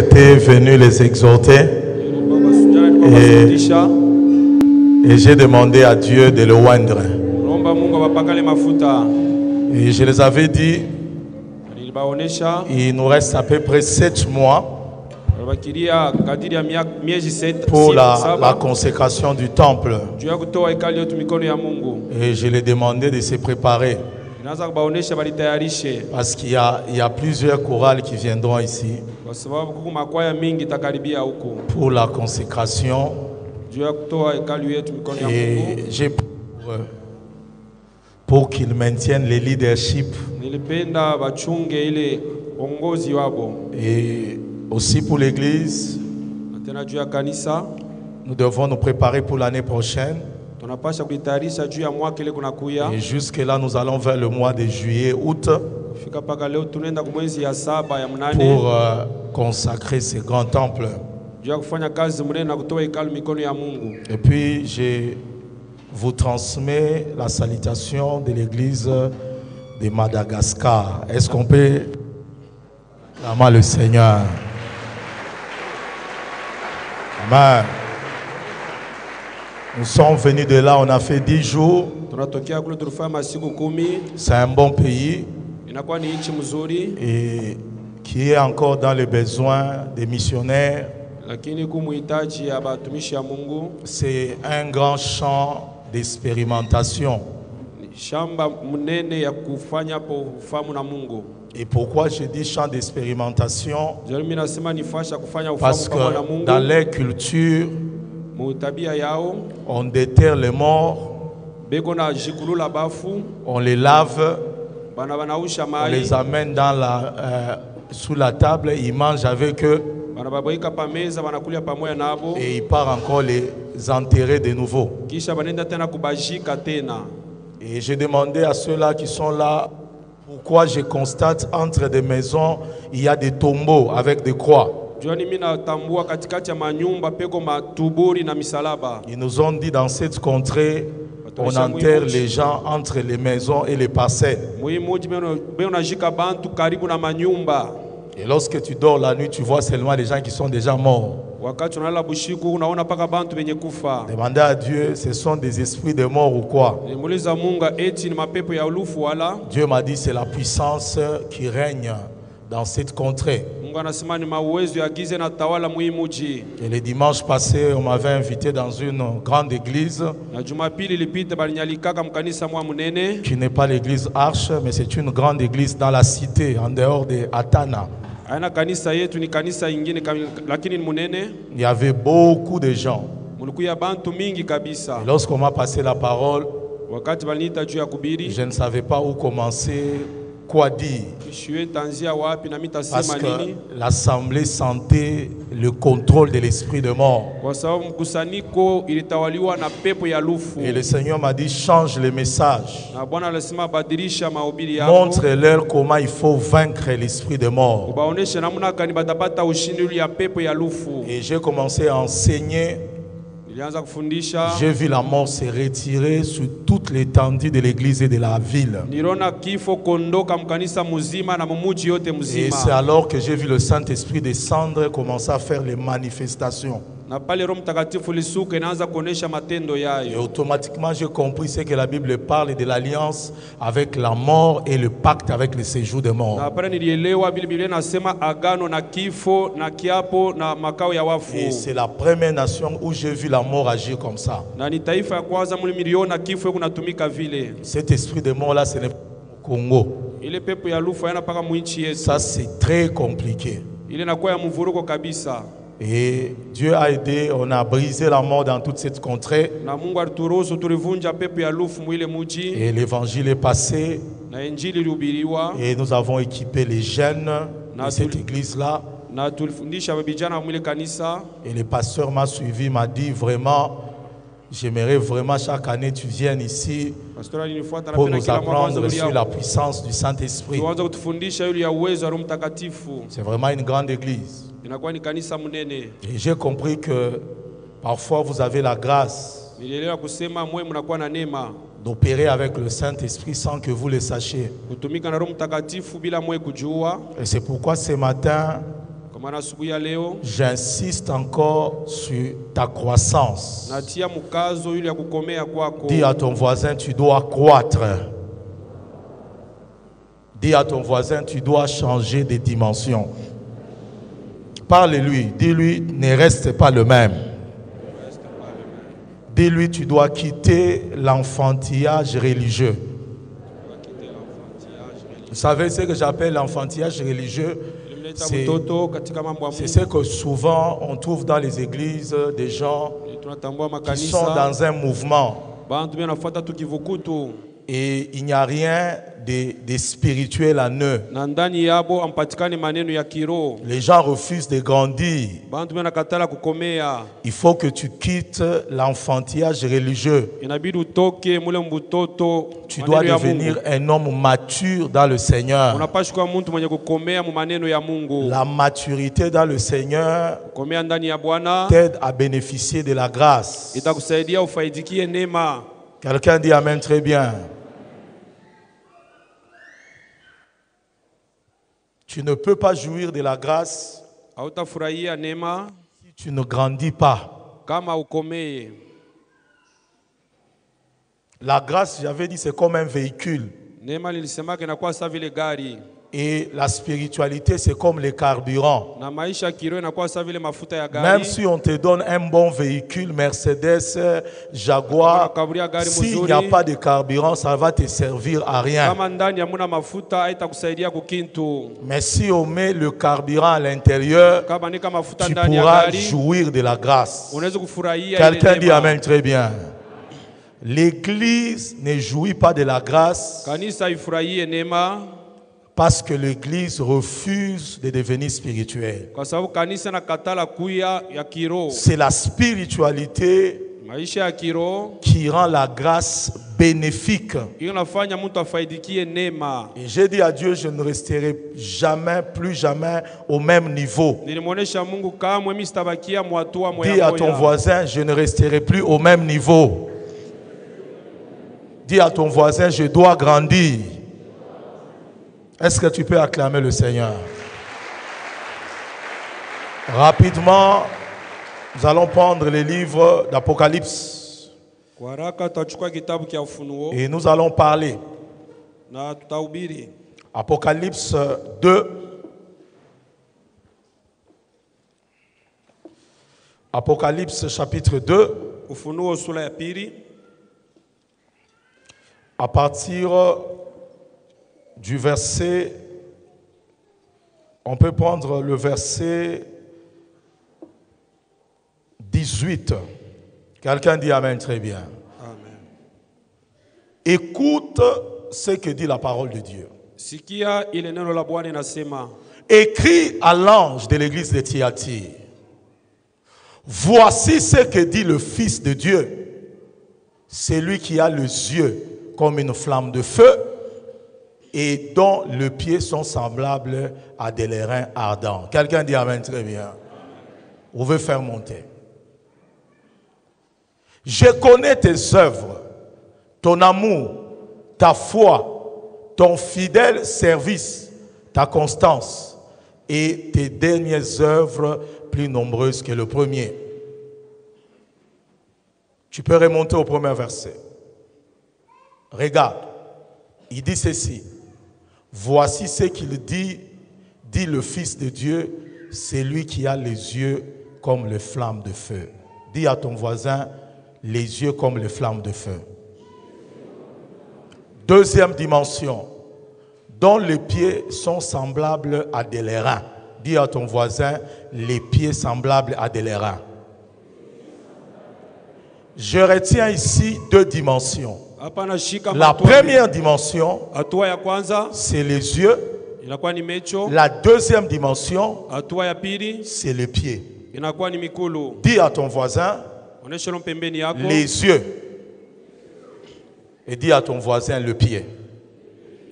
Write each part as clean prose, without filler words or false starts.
j'étais venu les exhorter et j'ai demandé à Dieu de le oindre. Et je les avais dit, il nous reste à peu près 7 mois pour la consécration du temple. Et je les demandais de se préparer. Parce qu'il y a plusieurs chorales qui viendront ici pour la consécration. Et j'ai pour qu'ils maintiennent le leadership. Et aussi pour l'église, nous devons nous préparer pour l'année prochaine. Et jusque là, nous allons vers le mois de juillet, août, pour consacrer ce grand temple. Et puis, je vous transmets la salutation de l'église de Madagascar. Est-ce qu'on peut acclamer le Seigneur? Amen. Nous sommes venus de là, on a fait 10 jours. C'est un bon pays et qui est encore dans le besoin des missionnaires. C'est un grand champ d'expérimentation. Et pourquoi je dis champ d'expérimentation? Parce que dans leur culture, on déterre les morts, on les lave, on les amène sous la table, ils mangent avec eux et ils partent encore les enterrer de nouveau. Et j'ai demandé à ceux-là qui sont là pourquoi je constate entre des maisons il y a des tombeaux avec des croix. Ils nous ont dit dans cette contrée, on enterre les gens entre les maisons et les parcelles. Et lorsque tu dors la nuit, tu vois seulement les gens qui sont déjà morts. Demandez à Dieu, ce sont des esprits de mort ou quoi? Dieu m'a dit, c'est la puissance qui règne dans cette contrée. Et le dimanche passé, on m'avait invité dans une grande église qui n'est pas l'église Arche, mais c'est une grande église dans la cité, en dehors de Atana. Il y avait beaucoup de gens. Et lorsqu'on m'a passé la parole, je ne savais pas où commencer, quoi dire. Parce que l'assemblée sentait le contrôle de l'esprit de mort. Et le Seigneur m'a dit, change le message. Montre-leur comment il faut vaincre l'esprit de mort. Et j'ai commencé à enseigner. J'ai vu la mort se retirer sur toute l'étendue de l'église et de la ville. Et c'est alors que j'ai vu le Saint-Esprit descendre et commencer à faire les manifestations. Et automatiquement j'ai compris ce que la Bible parle de l'alliance avec la mort et le pacte avec le séjour des morts. Et c'est la première nation où j'ai vu la mort agir comme ça. Cet esprit de mort là, ce n'est pas au Congo. Ça c'est très compliqué. Et Dieu a aidé, on a brisé la mort dans toute cette contrée. Et l'évangile est passé. Et nous avons équipé les jeunes de cette église-là. Et le pasteur m'a suivi, m'a dit vraiment, j'aimerais vraiment chaque année tu viennes ici pour nous apprendre sur la puissance du Saint-Esprit. C'est vraiment une grande église. Et j'ai compris que parfois vous avez la grâce d'opérer avec le Saint-Esprit sans que vous le sachiez. Et c'est pourquoi ce matin, J'insiste encore sur ta croissance. Dis à ton voisin, tu dois croître. Dis à ton voisin, tu dois changer de dimension. Parle-lui, dis-lui, ne reste pas le même. Dis-lui, tu dois quitter l'enfantillage religieux. Vous savez ce que j'appelle l'enfantillage religieux? C'est ce que souvent on trouve dans les églises des gens qui sont dans un mouvement. Et il n'y a rien de spirituel en eux. Les gens refusent de grandir. Il faut que tu quittes l'enfantillage religieux. Tu dois devenir un homme mature dans le Seigneur. La maturité dans le Seigneur t'aide à bénéficier de la grâce. Quelqu'un dit Amen très bien. Tu ne peux pas jouir de la grâce si tu ne grandis pas. La grâce, j'avais dit, c'est comme un véhicule. Et la spiritualité, c'est comme le carburant. Même si on te donne un bon véhicule, Mercedes, Jaguar, s'il n'y a pas de carburant, ça va te servir à rien. Mais si on met le carburant à l'intérieur, tu pourras jouir de la grâce. Quelqu'un dit Amen très bien. L'Église ne jouit pas de la grâce parce que l'Église refuse de devenir spirituelle. C'est la spiritualité qui rend la grâce bénéfique. Et j'ai dit à Dieu, je ne resterai jamais, plus jamais au même niveau. Dis à ton voisin, je ne resterai plus au même niveau. Dis à ton voisin, je dois grandir. Est-ce que tu peux acclamer le Seigneur? Rapidement, nous allons prendre les livres d'Apocalypse. Et nous allons parler. Apocalypse 2. Apocalypse chapitre 2. À partir du verset, on peut prendre le verset 18. Quelqu'un dit Amen très bien. Amen. Écoute ce que dit la parole de Dieu. Écris à l'ange de l'église de Thyatire. Voici ce que dit le Fils de Dieu. C'est lui qui a les yeux comme une flamme de feu et dont les pieds sont semblables à des airains ardents. Quelqu'un dit Amen très bien. Vous pouvez faire monter. Je connais tes œuvres, ton amour, ta foi, ton fidèle service, ta constance et tes dernières œuvres plus nombreuses que le premier. Tu peux remonter au premier verset. Regarde, il dit ceci. Voici ce qu'il dit le Fils de Dieu, c'est lui qui a les yeux comme les flammes de feu. Dis à ton voisin, les yeux comme les flammes de feu. Deuxième dimension, dont les pieds sont semblables à des airains. Dis à ton voisin, les pieds semblables à des airains. Je retiens ici deux dimensions. La première dimension, c'est les yeux. La deuxième dimension, c'est les pieds. Dis à ton voisin, les yeux. Et dis à ton voisin, le pied.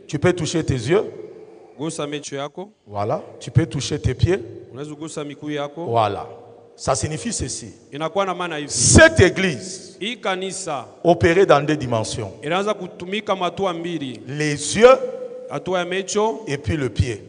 Tu peux toucher tes yeux. Voilà. Tu peux toucher tes pieds. Voilà. Ça signifie ceci. Cette église opérait dans deux dimensions. Les yeux et puis le pied.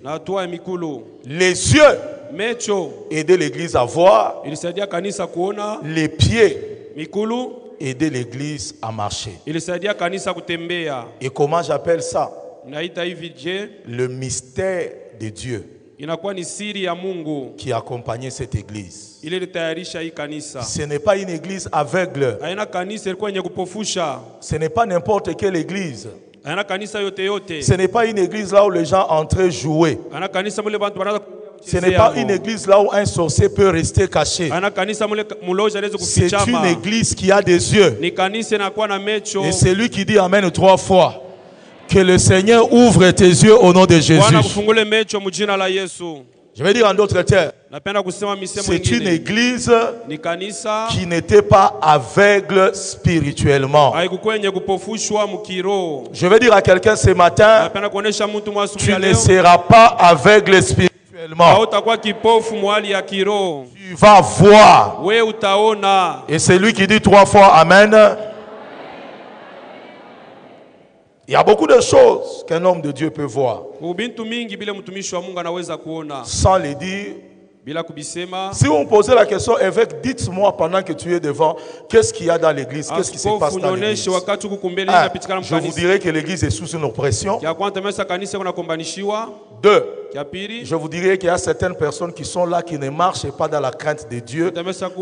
Les yeux Mecho aider l'église à voir. ilisaidia kanisa kuona. Les pieds, Mikulu aider l'église à marcher. ilisaidia kanisa kutembea. Et comment j'appelle ça? Naita hivi je, Le mystère de Dieu inakuwa ni siri ya Mungu qui accompagnait cette église. ile ilitayarisha hii kanisa. Ce n'est pas une église aveugle. Haina kanisa ilikuwa yenye kupofusha. Ce n'est pas n'importe quelle église. Haina kanisa yote yote. Ce n'est pas une église là où les gens entraient jouer. Haina kanisa mule bantu banaza. Ce n'est pas une église là où un sorcier peut rester caché. C'est une église qui a des yeux. Et c'est lui qui dit Amen 3 fois. Que le Seigneur ouvre tes yeux au nom de Jésus. Je vais dire en d'autres termes, c'est une église qui n'était pas aveugle spirituellement. Je vais dire à quelqu'un ce matin, tu ne seras pas aveugle spirituellement. Tu vas voir. Et c'est lui qui dit 3 fois Amen. Il y a beaucoup de choses qu'un homme de Dieu peut voir. Sans les dire. Si vous me posez la question, évêque, dites-moi pendant que tu es devant, qu'est-ce qu'il y a dans l'église, qu'est-ce qui se passe dans l'église. Je vous dirai que l'église est sous une oppression. 2. Je vous dirais qu'il y a certaines personnes qui sont là, qui ne marchent pas dans la crainte de Dieu,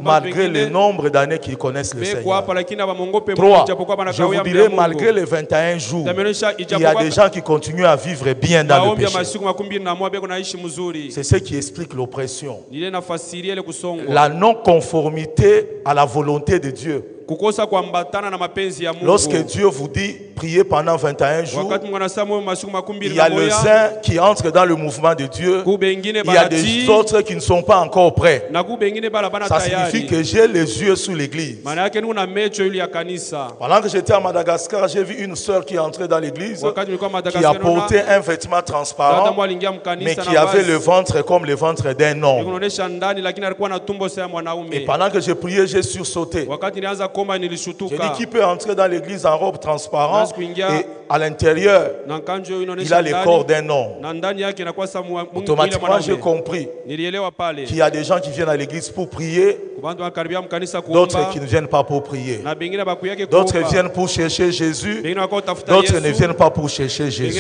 malgré le nombre d'années qu'ils connaissent le Seigneur. 3. Je vous dirais, malgré les 21 jours, il y a des gens qui continuent à vivre bien dans le péché. C'est ce qui explique l'oppression. La non-conformité à la volonté de Dieu. Lorsque Dieu vous dit priez pendant 21 jours, il y a le saint qui entre dans le mouvement de Dieu. Il y a des autres qui ne sont pas encore prêts. Ça signifie que j'ai les yeux sur l'église. Pendant que j'étais à Madagascar, j'ai vu une sœur qui est entrée dans l'église, qui a porté un vêtement transparent, mais qui avait le ventre comme le ventre d'un homme. Et pendant que j'ai prié, j'ai sursauté. J'ai dit qui peut entrer dans l'église en robe transparente et à l'intérieur il a le corps d'un homme. Automatiquement j'ai compris qu'il y a des gens qui viennent à l'église pour prier, d'autres qui ne viennent pas pour prier, d'autres viennent pour chercher Jésus, d'autres ne viennent pas pour chercher Jésus.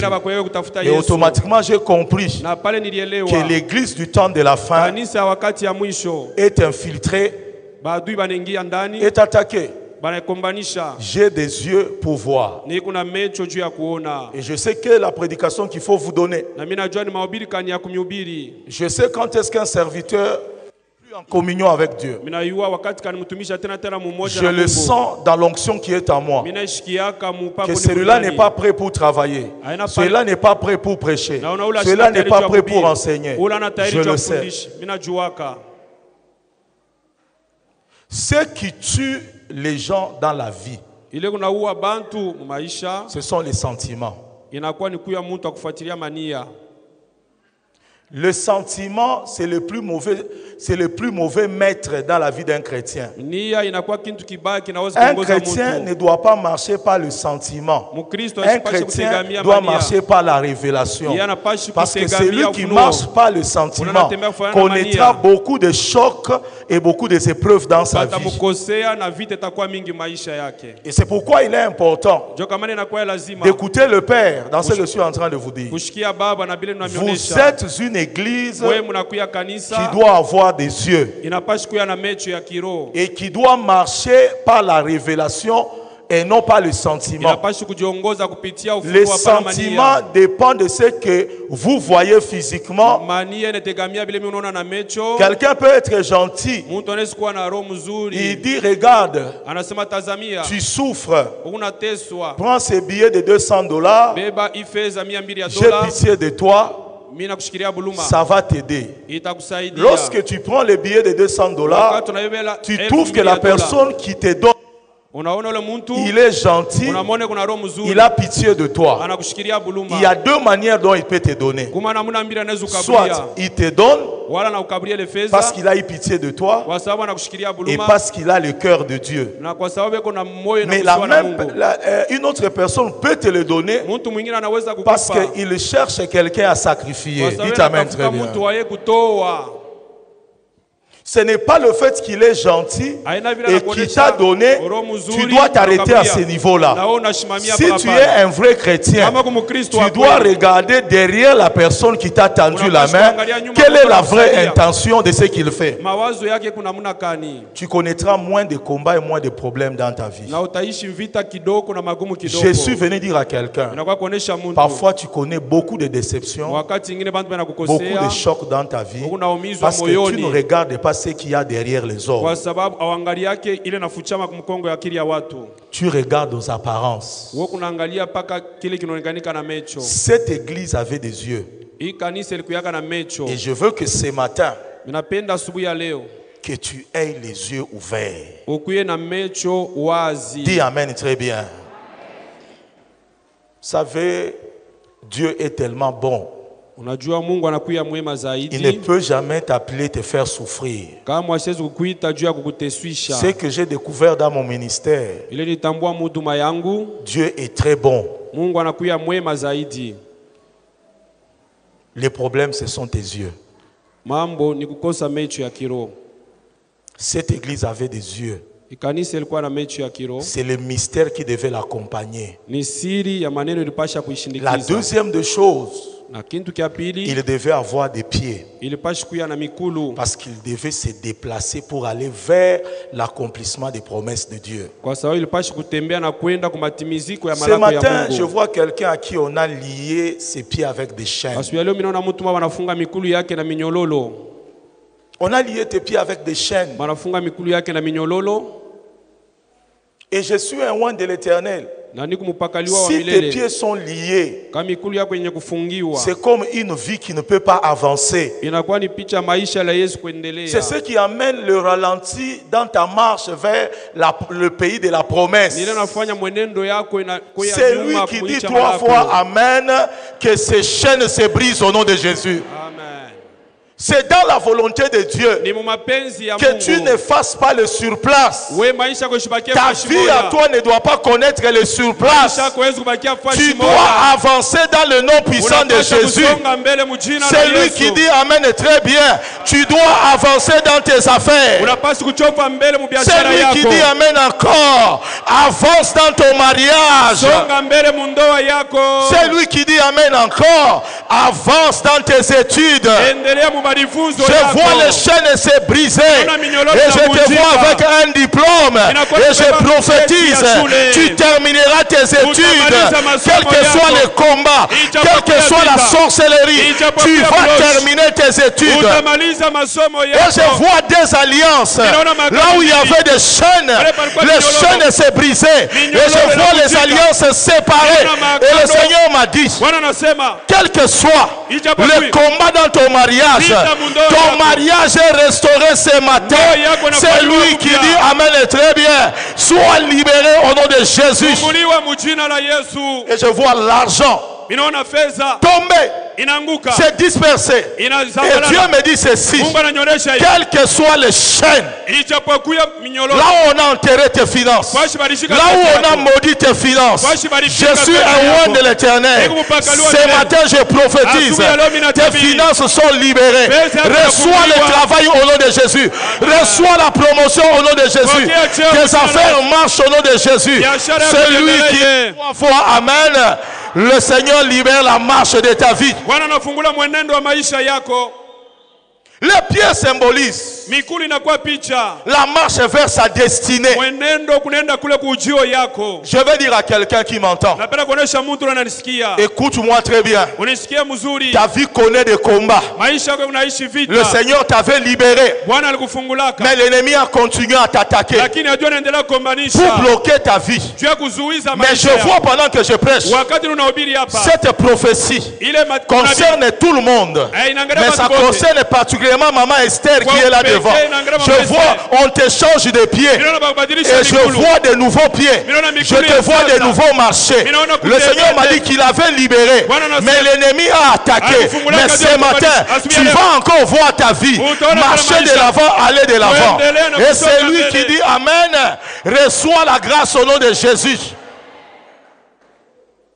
Et automatiquement j'ai compris que l'église du temps de la fin est infiltrée, est attaquée. J'ai des yeux pour voir. Et je sais que la prédication qu'il faut vous donner. Je sais quand est-ce qu'un serviteur est plus en communion avec Dieu. Je le sens dans l'onction qui est en moi. Que celui-là n'est pas prêt pour travailler. Celui-là n'est pas prêt pour prêcher. Celui-là n'est pas prêt pour enseigner. Je le sais. Ce qui tue les gens dans la vie, ce sont les sentiments. Le sentiment, c'est le plus mauvais maître dans la vie d'un chrétien. Un chrétien ne doit pas marcher par le sentiment. Un chrétien doit marcher par la révélation. Parce que celui qui marche par le sentiment connaîtra beaucoup de chocs et beaucoup d'épreuves dans sa vie. Et c'est pourquoi il est important d'écouter le Père dans ce que je suis en train de vous dire. Vous êtes une église qui doit avoir des yeux et qui doit marcher par la révélation et non pas le sentiment. Les sentiments dépendent de ce que vous voyez physiquement. Quelqu'un peut être gentil. Il dit regarde, tu souffres. Prends ces billets de $200. J'ai pitié de toi. Ça va t'aider. Lorsque tu prends les billets de $200, tu trouves que la personne qui te donne, il est gentil, il a pitié de toi. Il y a deux manières dont il peut te donner. Soit il te donne parce qu'il a eu pitié de toi et parce qu'il a le cœur de Dieu. Mais une autre personne peut te le donner parce qu'il cherche quelqu'un à sacrifier. Dites Amen très bien. Ce n'est pas le fait qu'il est gentil Haina vile et anakuonesha qu'il t'a donné, roho tu mzuri, dois t'arrêter à anakwambia, ce niveau-là. na wewe unasimamia Si pala tu pale. es un vrai chrétien, Kama kwa Mkristo wa tu dois kweli, regarder derrière la personne qui t'a tendu la unapaswa main, kuangalia nyuma quelle est la kwa vraie kumsaidia. intention de ce qu'il fait. mawazo yake kuna namna gani, Tu connaîtras moins de combats et moins de problèmes dans ta vie. na utaishi vita kidogo na magumu kidogo. Je suis venu dire à quelqu'un, Inakuwa kuonesha mtu parfois tu connais beaucoup de déceptions, wakati ingine bantu beaucoup banakukosea, de chocs dans ta vie, unaumizwa parce que tu moyoni ne regardes pas ce qu'il y a derrière les kwa hommes. sababu awangali yake ile nafuchama kumkongo ya akili ya watu. Tu regardes aux apparences. Wewe kunaangalia paka kile kinaonekanika na mecho. Cette église avait des yeux. Hii kanisa ilikuyaka na mecho. Et je veux que ce matin, Ninapenda asubuhi ya leo que tu aies les yeux ouverts. ukuye na mecho wazi. Dis Amen très bien. Vous savez, Dieu est tellement bon. Unajua Mungu anakuya mwema Il ne zaidi. peut jamais t'appeler te faire souffrir. Kama asiwezi kukuita juu ya kukuteswisha. Ce que j'ai découvert dans mon ministère, Ile nitambua huduma yangu, Dieu est très bon. Mungu anakuya mwema zaidi. Les problèmes, ce sont tes yeux. Mambo ni kukosa mecho ya kiroho. Cette église avait des yeux. Kanisa ilikuwa na mecho ya kiroho. C'est le mystère qui devait l'accompagner. Ni siri ya maneno ilipasha La kuishindikiza. deuxième des choses, Na kintu kia pili il devait avoir des pieds. ilipasha kuya na mikulu. Parce qu'il devait se déplacer pour aller vers l'accomplissement des promesses de Dieu. Kwa sababu ilipasha kutembea na kwenda kwa matimiziko ya Ce malako ya matin, je Mungu. vois quelqu'un à qui on a lié ses pieds avec des chaînes. Asubuhi ya leo mimi naona mtu mmoja anafunga mikulu yake na minyololo. On a lié tes pieds avec des chaînes. Wanafunga mikulu yake na minyololo. Et je suis un oint de l'Éternel. Na ni kumpakaliwa wa Si tes milele. pieds sont liés, Kama mikulu yako yenye kufungiwa. c'est comme une vie qui ne peut pas avancer. Inakuwa ni picha maisha la Yesu kuendelea. C'est ce qui amène le ralenti dans ta marche vers le pays de la promesse. Nile nafanya mwenendo yako inakuya C'est lui nyuma qui dit kuicha 3 malako. fois Amen, que ces chaînes se brisent au nom de Jésus. Amen. C'est dans la volonté de Dieu Ni mapenzi ya que tu Mungu. ne fasses pas le surplace. We maisha yako ishibakie Ta fashi vie moja. à toi ne doit pas connaître le surplace. Maisha yako haiwezi kubakia fashi Tu moja. dois avancer dans le nom puissant de Unapaswa Jésus. kusonga mbele mjina la C'est lui Yesu. qui dit Amen très bien. Tu dois avancer dans tes affaires. Unapaswa kuchopa mbele mu C'est biashara lui qui dit yako. Amen encore. Avance dans ton mariage. Songa mbele mu ndoa yako. C'est lui qui dit Amen encore. Avance dans tes études. Endelea mu majifunzo Je yako. vois les chaînes se briser. Et je te vois avec un diplôme. Et je prophétise. Tu termineras tes études. Quel que soit le combat, quelle que soit la sorcellerie, tu vas terminer tes études. Utamaliza masomo Et yako. je vois des alliances. Là où il y avait des chaînes, les chaînes se brisaient. Et je vois les alliances séparées. Et le Seigneur m'a dit, Bwana anasema quel que soit le combat dans ton mariage, ton mariage est restauré ce matin. C'est lui qui dit Amen très bien. Sois libéré au nom de Jésus. funguliwa mu jina la Yesu. Et je vois l'argent Ninaona fedha tomber, inaanguka. se disperser. Et Dieu me dit ceci, Mungu ananionyesha hivi. quelles que soient les chaînes, Ijapokuwa minyololo. là où on a enterré tes finances, là où on a maudit tes finances, je suis un oint de l'Éternel. Ce matin, je prophétise, tes finances sont libérées. Reçois le travail au nom de Jésus. Reçois la promotion au nom de Jésus. Tes affaires marchent au nom de Jésus. Celui qui dit 3 fois Amen, le Seigneur libère la marche de ta vie. Bwana anafungula mwenendo wa maisha yako. Les pieds symbolisent Mikulu inakuwa picha. la marche vers sa destinée. Mwenendo kunaenda kule kujio yako. Je vais dire à quelqu'un qui m'entend, Napenda kuonesha mtu ananisikia. écoute-moi très bien. Unisikia mzuri. Ta vie connaît des combats. Maisha yako unaishi vita. Le Seigneur t'avait libéré, Bwana alikufungulaka. mais l'ennemi a continué à t'attaquer Lakini ajua anaendelea kukombanisha. pour bloquer ta vie. Juu ya kuzuiza Mais je maisha yako. vois pendant que je prêche, Wakati unahubiri hapa. cette prophétie Ile concerne tout le monde. Mais ça concerne particulièrement Maman Esther qui est là devant. Je vois, on te change de pied. Et je vois de nouveaux pieds. Je te vois de nouveaux marchés. Le Seigneur m'a dit qu'il avait libéré. Mais l'ennemi a attaqué. Mais ce matin, tu vas encore voir ta vie marcher de l'avant, aller de l'avant. Et c'est lui qui dit Amen. Reçois la grâce au nom de Jésus.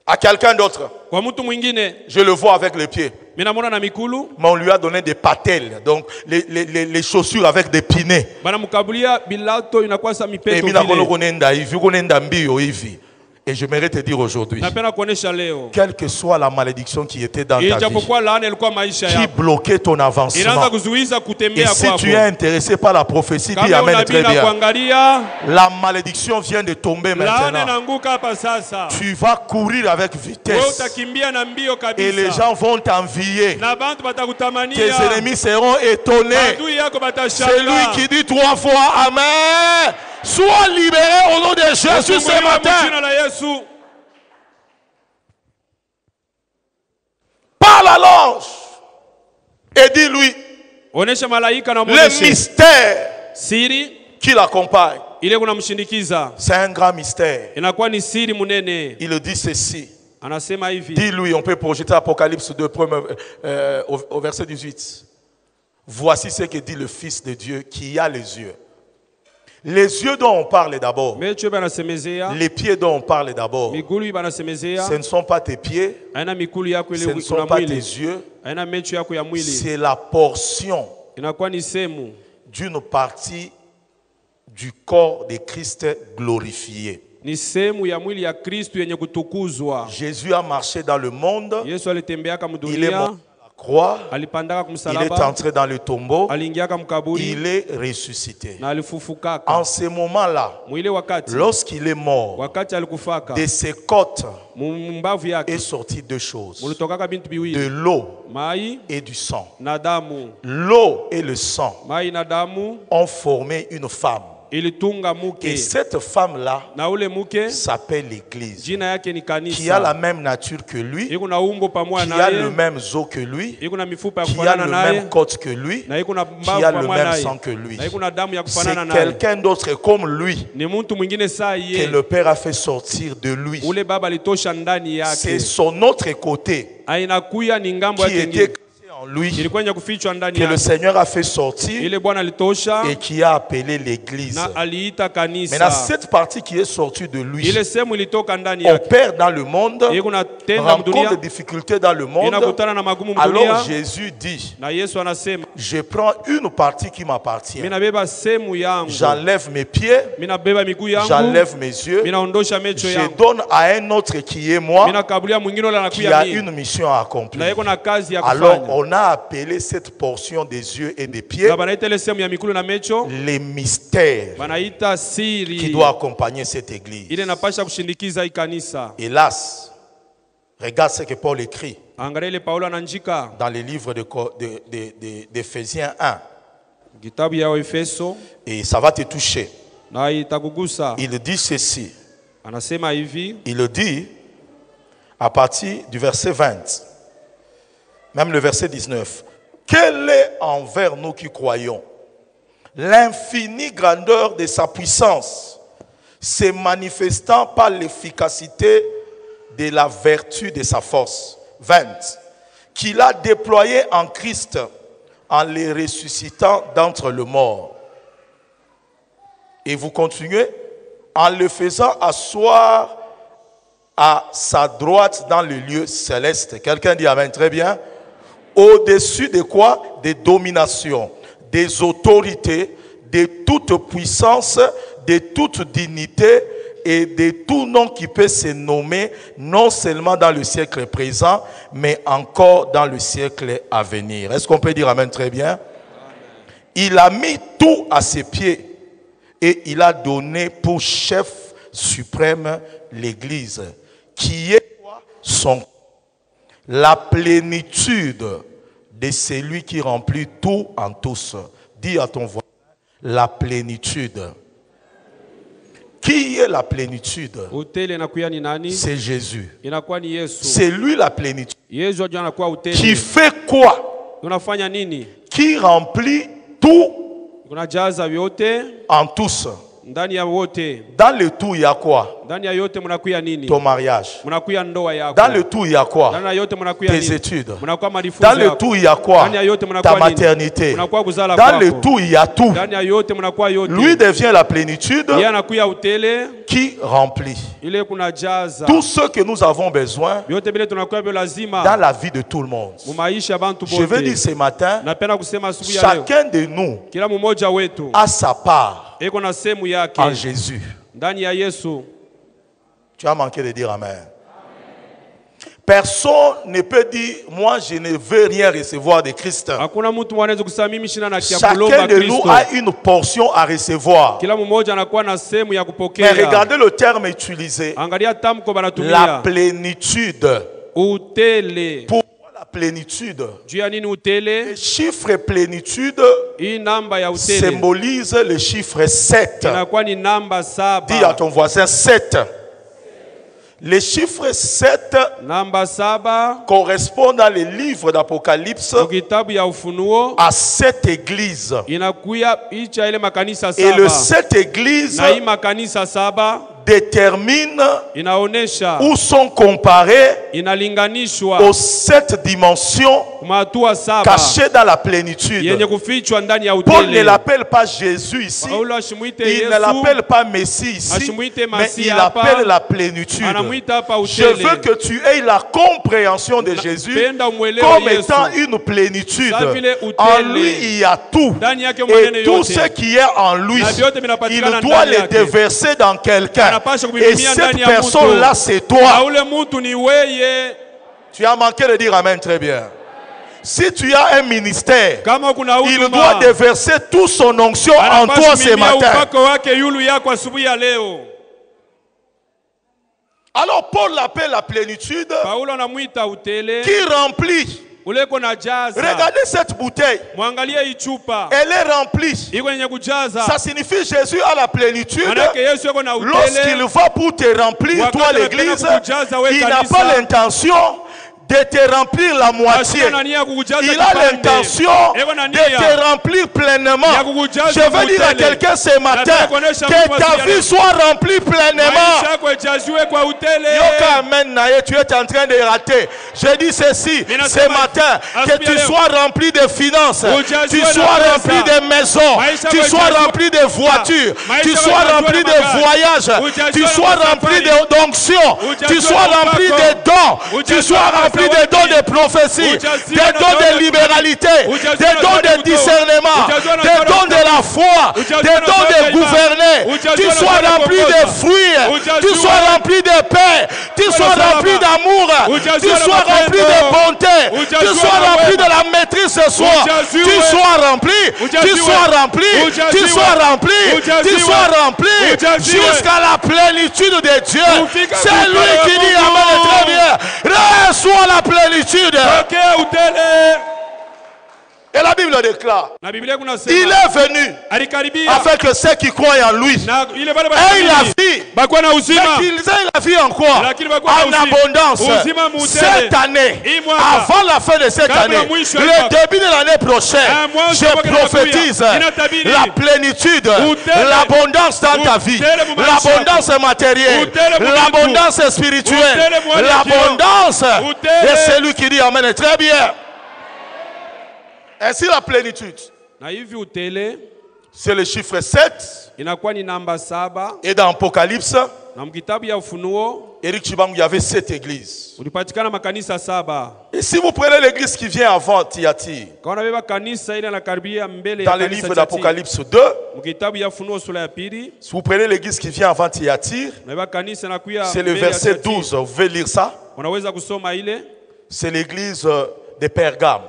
À quelqu'un d'autre, Kwa mtu mwingine je le vois avec les pieds. Minamona na mikulu. Mais on lui a donné des patelles, donc les chaussures avec des pinets. Bana mukabulia bilato inakuwa sa Et mipeto mina kono vile. konenda hivi, konenda mbio hivi. Et j'aimerais te dire aujourd'hui, Napenda kuonesha leo. quelle que soit la malédiction qui était dans ta vie, Ijapokuwa laana ilikuwa maisha qui yako. bloquait ton Inaanza avancement. kuzuiza Et kutembea si kwako. tu es intéressé par la prophétie, dis Kama Amen unabii très na bien. kuangalia, La malédiction vient de tomber laana maintenant. inaanguka hapa sasa. Tu vas courir avec Wewe vitesse. utakimbia na mbio Et les kabisa. gens vont t'envier. Na bantu Tes batakutamania. ennemis seront étonnés. Adui yako C'est lui batashangaa. qui dit 3 fois Amen. Sois libéré au nom de Jésus ce Ufunguliwe matin. mjina la Yesu. Parle à l'ange et dis-lui Onesha malaika na le muoneshe. mystère Siri qui l'accompagne. ile kunamshindikiza. C'est un grand mystère. Inakuwa ni siri munene. Il dit ceci. Anasema hivi. Dis-lui, on peut projeter Apocalypse 2, au verset 18. Voici ce que dit le Fils de Dieu qui a les yeux. Les yeux dont on parle d'abord, Mecho banasemezea. les pieds dont on parle d'abord, Migulu banasemezea. ce ne sont pas tes pieds, Aina mikulu yako ce ile ne sont kuna pas tes mwili. yeux, Aina mecho yako ya mwili. c'est la portion Inakuwa ni sehemu d'une partie du corps de Christ glorifié. ni sehemu ya mwili ya Kristo yenye kutukuzwa. Jésus a marché dans le monde, Yesu alitembeaka il est mdunia, mort à la croix, alipandaka il est kumsalaba, entré dans le tombeau, aliingiaka mkaburi il est ressuscité. na alifufukaka. En ce moment-là, Mwile wakati lorsqu'il est mort, wakati alikufaka de ses côtes mumbavu est yake sorti deux choses, mulitokaka bintu de biwili, l'eau mai et du sang. na damu. L'eau et le sang Mai na damu ont formé une femme. ilitunga Et muke, cette femme-là na ule muke s'appelle l'Église, jina yake ni qui a la kanisa. même nature que lui, Iko na umbo pamoja qui a le naye, même os que lui, iko na mifupa ya qui a kufanana le naye, même côte que lui, na iko na qui mbavu a le pamoja même sang naye, que lui. na iko na damu ya C'est kufanana naye. quelqu'un d'autre comme lui Ni mtu mwingine saa que ye le Père a fait sortir de lui. ule baba alitosha ndani C'est yake. son autre côté Ainakuya ni ngambo qui yake était ingine caché en lui, ilikuwa yenye kufichwa ndani que le yake. Seigneur a fait sortir Ile Bwana alitosha et qui a appelé l'Église. na aliita Maintenant, kanisa. cette partie qui est sortie de lui Ile sehemu ilitoka ndani yake. opère dans le monde, Iko na tenda rencontre des mdunia, difficultés dans le monde. inakutana na magumu Alors mdunia. Jésus dit, Na Yesu anasema, je prends une partie qui m'appartient. mimi nabeba sehemu yangu, J'enlève mes pieds, mimi nabeba miguu yangu, j'enlève mes yeux, mimi naondosha macho je yangu, donne à un autre qui est mimi moi, nakabulia mwingine ule qui anakuya a mimi, une mission à accomplir. na iko na kazi ya Alors kufanya. on a appelé cette portion des yeux et des pieds Na banaita ile sehemu ya mikulu na macho, les mystères banaita qui siri. doivent accompagner cette église. Ile napasha kushindikiza hii kanisa. Hélas, regarde ce que Paul écrit Angalia ile Paulo anaandika dans le livre d'Éphésiens 1 kitabu ya Efeso et ça va te toucher. na itakugusa. Il dit ceci, Anasema hivi, il dit à partir du verset 20, même le verset 19, quel est envers nous qui croyons l'infinie grandeur de sa puissance, se manifestant par l'efficacité de la vertu de sa force. 20. Qu'il a déployé en Christ en les ressuscitant d'entre les morts. Et vous continuez, en le faisant asseoir à sa droite dans le lieu céleste. Quelqu'un dit amen, très bien. Au-dessus de quoi? Des dominations, des autorités, de toute puissance, de toute dignité et de tout nom qui peut se nommer, non seulement dans le siècle présent, mais encore dans le siècle à venir. Est-ce qu'on peut dire amen très bien? Amen. Il a mis tout à ses pieds et il a donné pour chef suprême l'Église, qui est quoi? La plénitude de celui qui remplit tout en tous. Dis à ton voisin, la plénitude. Qui est la plénitude? C'est Jésus. C'est lui la plénitude. Qui fait quoi? Qui remplit tout en tous. Ndani ya wote. Dans le tout, il y a quoi? Ndani ya yote mnakuya nini? Ton mariage. Mnakuya ndoa yako. Dans le tout, il y a quoi? Ndani ya yote mnakuya nini? Tes études. Mnakuwa majifunzo Dans le yako. tout, il y a quoi? Ndani ya yote mnakuwa Ta nini? maternité. Mnakuwa kuzala Dans kwako. le tout, il y a tout. Ndani ya yote mnakuwa yote. Lui devient la plénitude Yeye anakuya utele qui remplit ile kuna jaza. tout ce que nous avons besoin Yote bile tunakuwa bila lazima. dans la vie de tout le monde. Mumaisha bantu bote. Je veux dire ce matin, Napenda kusema asubuhi ya leo. chacun de nous Kila mmoja wetu a sa part eko na sehemu yake en Jésus. ndani ya Yesu. Tu as manqué de dire Amen. Personne ne peut dire, moi je ne veux rien recevoir de Christ. Hakuna mtu anaweza kusema mimi sina na kia Chacun kulomba de nous Kristo. a une portion à recevoir. Kila mmoja anakuwa na sehemu ya Mais kupokea. regardez le terme utilisé. Angalia tamko La banatumia. plénitude. Utele. Pourquoi la plénitude? Juu ya nini utele? Le chiffre plénitude Hii namba ya utele symbolise le chiffre 7. inakuwa ni namba Dis à 7. ton voisin 7. Le chiffre 7 Namba 7 correspond dans les livres d'Apocalypse kwa kitabu ya Ufunuo à 7 églises. inakuya icha ile makanisa Et le 7. 7 églises Na hii makanisa 7 détermine inaonesha ou sont comparées inalinganishwa aux 7 dimensions kwa hatua 7 cachées dans la plénitude. yenye kufichwa ndani ya Paul ne utele. l'appelle pas Jésus ici. Paulo ashimuite Il Yesu, ne l'appelle pas Messie ici, Ashimuite mais Masihi il hapa. appelle la plénitude. anamuita hapa Je utele. veux que tu aies la compréhension de Jésus Penda umwelewe comme Yesu. étant une plénitude. Sa vile utele. En lui, il y a tout. Ndani yake mwenene Et tout yote. ce qui est en lui, Na vyote il vinapatikana doit ndani les yake. déverser dans quelqu'un. Anapaswa Et kuvimimia cette ndani ya personne-là, mtu. c'est Na toi. ule mtu ni weye. Tu as manqué de dire Amen très bien. Si tu as un ministère, Kama kuna il huduma, doit déverser toute son onction en toi anapaswa ce mimia matin. upako wake yulu yako asubuhi ya leo. Alors Paul l'appelle la plénitude Paulo anamuita utele qui remplit. uleko na jaza. Regardez cette bouteille. Mwangalie hii chupa Elle est remplie. iko yenye kujaza. Ça signifie Jésus a la plénitude. Manake Yesu yuko na Lorsqu'il utele. va pour te remplir, toi Wakati l'église, anapenda kukujaza we il n'a kanisa, pas l'intention de te remplir la moitié. Ashina na nia ya kukujaza Il a kipande. l'intention Eko na de nia te remplir pleinement. ya kukujaza Je veux dire à utele. quelqu'un ce matin Nataka kuonesha que mtu ta asiye vie leo. soit remplie pleinement. Maisha yako ijaziwe kwa utele. Yoka amen naye, tu es en train de rater. Je dis ceci Mina ce sema, matin, que asubuhi tu leo. sois rempli de finances, Ujaziwe tu na sois pesa. rempli de maisons, Maisha tu yako sois ijaziwe- rempli de voitures, Maisha tu yako sois ijaziwe rempli na de magari. voyages, Ujaziwe tu na sois masafari. rempli d'onction, Ujaziwe tu sois na rempli upako. de dons, tu Ujaziwe sois na rempli de zawadi. dons de prophétie, Ujaziwe des na dons de zawadi. libéralité, Ujaziwe des na dons zawadi de kutoa. discernement, Ujaziwe na des zawadi dons de la foi, Ujaziwe des na dons zawadi de ya imani. gouverner, Ujaziwe tu na sois zawadi ya rempli de kuongoza. fruits, tu Ujaziwe sois na- rempli de paix, tu sois na rempli salama. d'amour, Ujaziwe tu na sois rempli de mapendo. bonté, Ujaziwe tu sois na rempli de wema. la maîtrise ce soir, Ujaziwe. tu sois rempli, tu Ujaziwe. sois rempli, tu Ujaziwe. sois rempli, tu Ujaziwe. sois rempli Ujaziwe. jusqu'à la plénitude de Dieu. Ufika C'est lui kupale qui wa dit Mungu. Amen très bien. Reçois la plénitude. Pokea utele. Et la Bible déclare, Na Biblia kuna il sema est venu alikaribia afin que ceux qui croient en lui na ile bale aient la vie. bakuwa na Mais uzima. qu'ils aient la vie en quoi? Lakini bakuwa na En uzima. abondance. Uzima mutele. Cette année, Hii mwaka. avant la fin de cette Kabla année, mwisho ya le mwaka. début de l'année prochaine, Mwanzo je mwaka prophétise unakuja. Ninatabiri. la plénitude, Utele. l'abondance dans ta vie, Utele mu maisha l'abondance matérielle, Utele mu l'abondance spirituelle, Utele mu mwelekeo. l'abondance. Utele. Et c'est lui qui dit Amen. Très bien. Ainsi la plénitude, Na hivi utele c'est le chiffre 7. inakuwa ni namba 7 Et dans Apocalypse, na mkitabu ya Ufunuo Éric Chibangu, il y avait 7 églises. ulipatikana makanisa 7. Et si vous prenez l'église qui vient avant Thyatire, Kwa nabeba kanisa ile anakaribia mbele ya dans le kanisa livre cha d'Apocalypse 2, mkitabu ya Ufunuo sura ya pili si vous prenez l'église qui vient avant Thyatire, nabeba kanisa nakuya c'est le mbele ya verset Thyatira. 12. Vous pouvez lire ça? Unaweza kusoma ile C'est l'église de Pergame.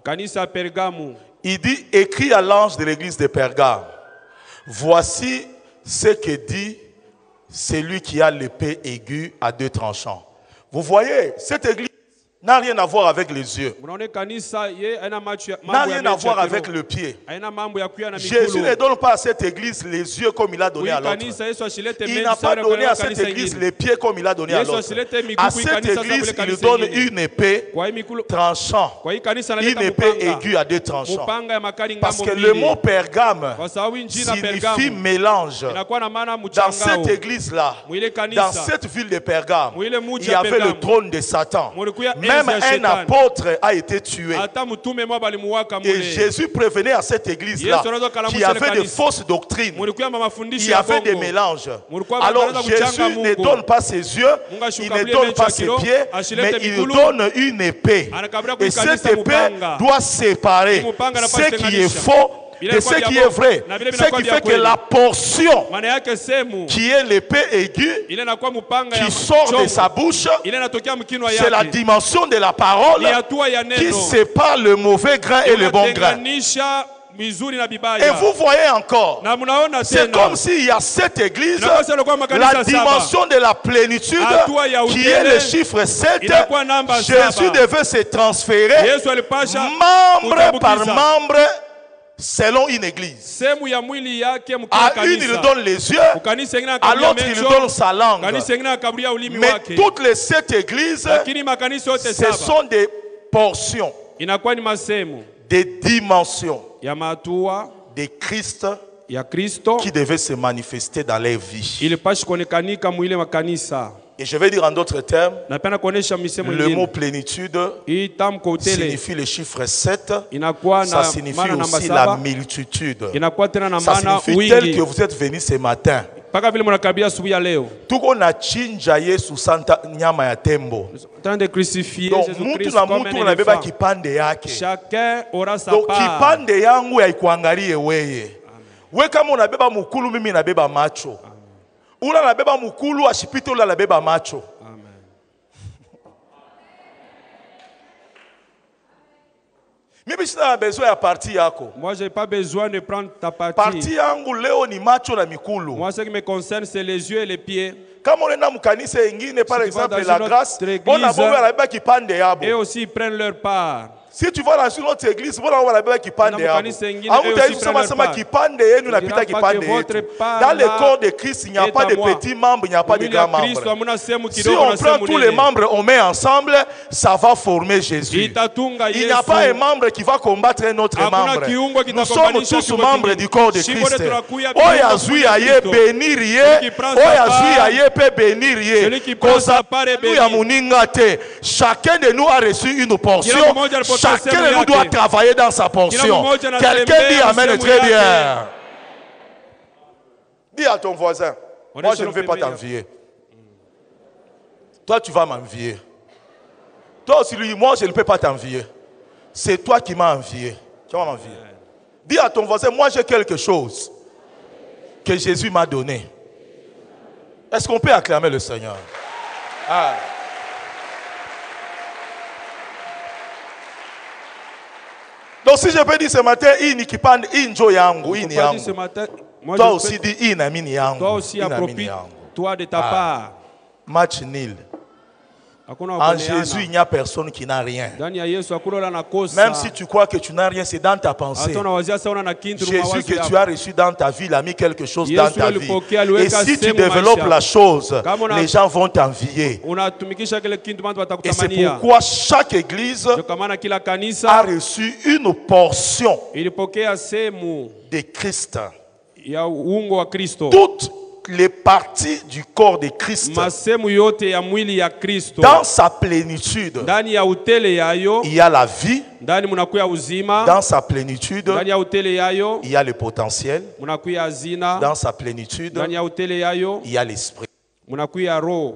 kanisa ya Pergamu. Il dit, écrit à l'ange de l'église de Pergame, voici ce que dit celui qui a l'épée aiguë à 2 tranchants. Vous voyez, cette église n'a rien à voir avec les yeux, Munaone kanisa ye haina macho ya n'a mambo ya rien à mecho ya voir avec kiroho. le pied. Haina mambo ya kuya na Jésus ne mikulu. donne pas à cette église les yeux comme il a donné à Kui l'autre. kanisa Yesu ashilete Il mengi n'a pas sawa na donné à cette kanisa église ingine. les pieds comme il a donné à Yesu l'autre. ashilete miguu À kui cette kanisa sawa église, vile il kanisa donne ingine. une épée Kwa hii mikulu tranchant, kwa hii kanisa une analeta épée mupanga. aiguë à deux tranchants. Mupanga ya makali Parce ngambo que le mbili. mot Pergame Kwa sababu njina signifie Pergamu mélange. inakuwa na maana Dans cette mchangao. église-là, Mwile dans kanisa cette ville de Pergame, Mwile muji il y ya avait le Pergamu. trône de Satan. Mulikuya Même enzi ya un shetani. apôtre a été tué. Hata mtume mwa balimuwaka Et mule. Jésus prévenait à cette église-là Yesu anaweza kalamusha qui avait ile de kanisa. fausses doctrines. Mulikuya mafundisho Il y ya avait des bongo. mélanges. Mulikuwa Alors banaanza kuchanga Jésus ne Mungu. donne pas ses yeux, Mungu il ashuka ne vile donne mecho pas ya ses kiroho, pieds, ashilete mais il mikulu. donne une épée. Anakabila Et cette kuikanisa épée mupanga. doit séparer Mupanga na ce qui est kutenganisha. faux Vile de kwa ce vya qui est bongo. vrai. Na vile Ce vinakuwa qui vya fait que kweli. la portion Maana yake semu qui est l'épée aiguë ile inakuwa mupanga ya qui sort de chongo. sa bouche, Ile inatokea mkinwa c'est la yake. dimension de la parole Ni hatua ya qui neno. sépare le mauvais grain et le bon grain. Inatenganisha mizuri na Et bibaya. vous voyez encore, Na munaona c'est tena. comme s'il y a cette église, Inakuwa kwa makanisa la saba. dimension de la plénitude Hatua ya qui est utele, le chiffre 7. inakuwa namba Jésus saba. devait se transférer Yesu alipasha membre par kutambukiza. membre selon une église. Sehemu ya mwili yake À mkila une, il kanisa. donne les yeux, Kanisa ingine à akabulia l'autre, il macho. donne sa langue. Kanisa ingine akabulia ulimi Mais wake. toutes les 7 églises, Lakini makanisa yote ce saba sont des portions, inakuwa ni masehemu des dimensions ya matua de Christ ya Kristo qui devaient se manifester dans leur vie. ilipashi kuonekanika mwile wa kanisa. Et je vais dire en d'autres termes, Napenda kuonesha misemo le mot ingine. plénitude Hii tamko utele signifie le chiffre 7. inakuwa Ça na signifie maana namba aussi la saba. multitude. Inakuwa tena na Ça maana signifie tel que wingi. vous êtes venus ce matin. Mpaka vile mnakabia asubuhi ya leo. Tuko na chinja Yesu santa nyama ya tembo. Tant de crucifier Donc Jésus mtu Christ na comme mtu un anabeba éléphant. kipande yake. Chacun aura sa Donc part. kipande yangu haikuangalie weye. We kama unabeba mukulu, mimi nabeba macho. Ula nabeba mukulu, ashipite ula nabeba macho. Mimi sina besoin ya parti yako. Moi, j'ai pas besoin de prendre ta Parti partie. yangu leo ni macho na mikulu. Moi, ce qui me concerne, c'est les yeux et les pieds. Kama unaenda mkanisa ingine par Si tu vas exemple dans la une autre grâce, église, bona bobe anabeba kipande Et yabo. aussi, ils prennent leur part. Si tu vas dans une autre église, bona bobe anabeba kipande Kuna yabo. mkanisa ingine, Amu eux taifu aussi sema prennent sema leur kipande yenu On napita dira pas kipande que votre yetu. part Dans le là corps de Christ, il n'y a est pas à de moi. petits membres, il n'y a pas de Mwili ya grands Kristo membres. hamuna sehemu Si kidogo on na prend sehemu tous les nene. membres, on met ensemble, ça va former Jésus. Itatunga Il n'y a Yesu. pas un membre qui va combattre un autre Hakuna membre. kiungo Nous sommes kitagombanisha tous kiungo membres kingine. du corps de Shimo Christ. letu la kuya Oyo viungo azui vya aye Kristo. bénir ye, Celui qui prend sa oyo azui part, aye pe bénir ye. celui qui prend sa part est Nous ya béni. muninga te. Chacun de nous a reçu une portion. Kila mmoja alipokea Chacun sehemu de nous yake. doit travailler dans sa portion. Kila mmoja na Quelqu'un tembea dit amen sehemu très yake. bien. Dis à ton voisin, On moi est je ne sur vais le pas premier. t'envier. Toi tu vas m'envier. Toi aussi lui, moi je ne peux pas t'envier. C'est toi qui m'as envié. Tu vas m'envier. Dis à ton voisin, moi j'ai quelque chose que Jésus m'a donné. Est-ce qu'on peut acclamer le Seigneur? Ah. Donc si je peux dire ce matin, ini kipande injo yangu, ini Pourquoi dis ce yangu. matin, moi, Toi je aussi peux- dis ina mini yangu. toi aussi ina mini approprie yangu. toi de ta Ah. part. Match nil. Hakuna En wakuoneana. Jésus, il n'y a personne qui n'a rien. Ndani ya Yesu hakuna ule anakosa. Même si tu crois que tu n'as rien, c'est dans ta pensée. Hata unawazia sawa na kintu Jésus mawazo que yako. tu as reçu dans ta vie, il a mis quelque chose Yesu dans ta vie. alipokea, Et aliweka si tu sehemu développes maisha. la chose, Kama una- les gens vont t'envier. Unatumikisha kile kintu watu Et c'est watakutamania. pourquoi chaque église Ndio kwa maana kila a kanisa reçu une portion ilipokea sehemu de Christ. ya uungo wa Kristo. Toutes les parties du corps de Christ, Masehemu yote ya mwili ya Kristo. dans sa plénitude, Ndani ya utele yayo, il y a la vie. ndani munakuya uzima. Dans sa plénitude, Ndani ya utele yayo, il y a le potentiel. munakuya hazina. Dans sa plénitude, Ndani ya utele yayo, il y a l'esprit. munakuya roho.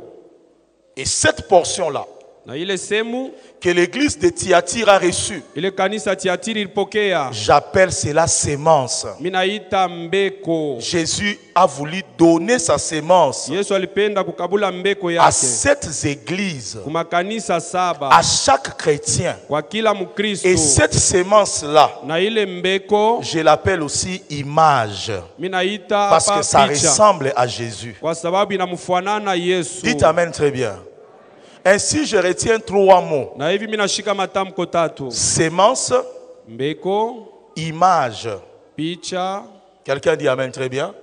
Et cette portion-là, Na ile sehemu que l'église de Thyatire a reçue, ile kanisa Tiatiri ilipokea. j'appelle cela sémence. Minaita mbeko. Jésus a voulu donner sa sémence Yesu alipenda kukabula mbeko à yake. cette église, Kuma kanisa saba. à chaque chrétien. Kwa kila Mkristo. Et cette sémence-là, Na ile mbeko je l'appelle aussi image, minaita parce que ça hapa picha. ressemble à Jésus. Kwa sababu inamfanana Yesu. Dites Amen très bien. Ainsi, je retiens 3 mots. Na hivi mimi nashika matamko 3. Sémence, Mbeko, image. picha. Quelqu'un dit amen très bien.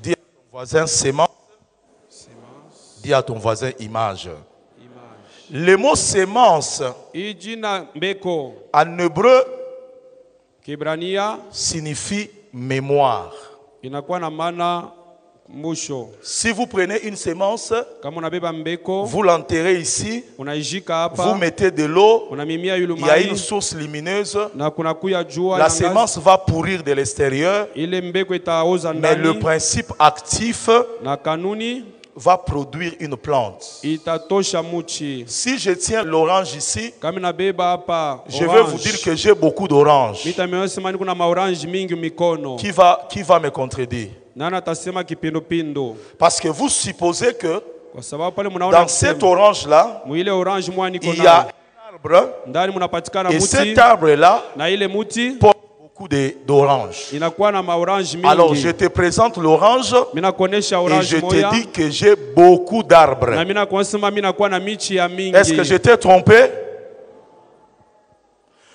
Dis à ton voisin sémence. Dis à ton voisin image. Le mot sémence Ijina mbeko en hébreu Kibrania signifie mémoire. inakuwa na maana musho. Si vous prenez une sémence, Kama unabeba mbeko, vous l'enterrez ici, unaijika hapa, vous mettez de l'eau, unamimia il y a yulumai une source lumineuse, na kuna kuya jua la ya ngazi. sémence va pourrir de l'extérieur, Ile mbeko itaoza mais le ndani principe actif na kanuni va produire une plante. itatosha muchi. Si je tiens l'orange ici, Kama nabeba hapa je vais vous dire que j'ai beaucoup d'oranges. Mitamesema kuna maorange mingi mikono. Qui va me contredire? Nana atasema kipindupindu. Parce que vous supposez que Kwa sababu pale mnaona dans cette orange-là, mwile orange mwani il kuna y a un arbre, ndani mnapatikana et muti cet arbre-là na ile muti porte beaucoup d'oranges. inakuwa na maorange mingi. Alors je te présente l'orange Mina kuonesha et orange je moya te dis que j'ai beaucoup d'arbres. na mina kuosema mina kuwa na michi ya mingi. Est-ce que je t'ai trompé?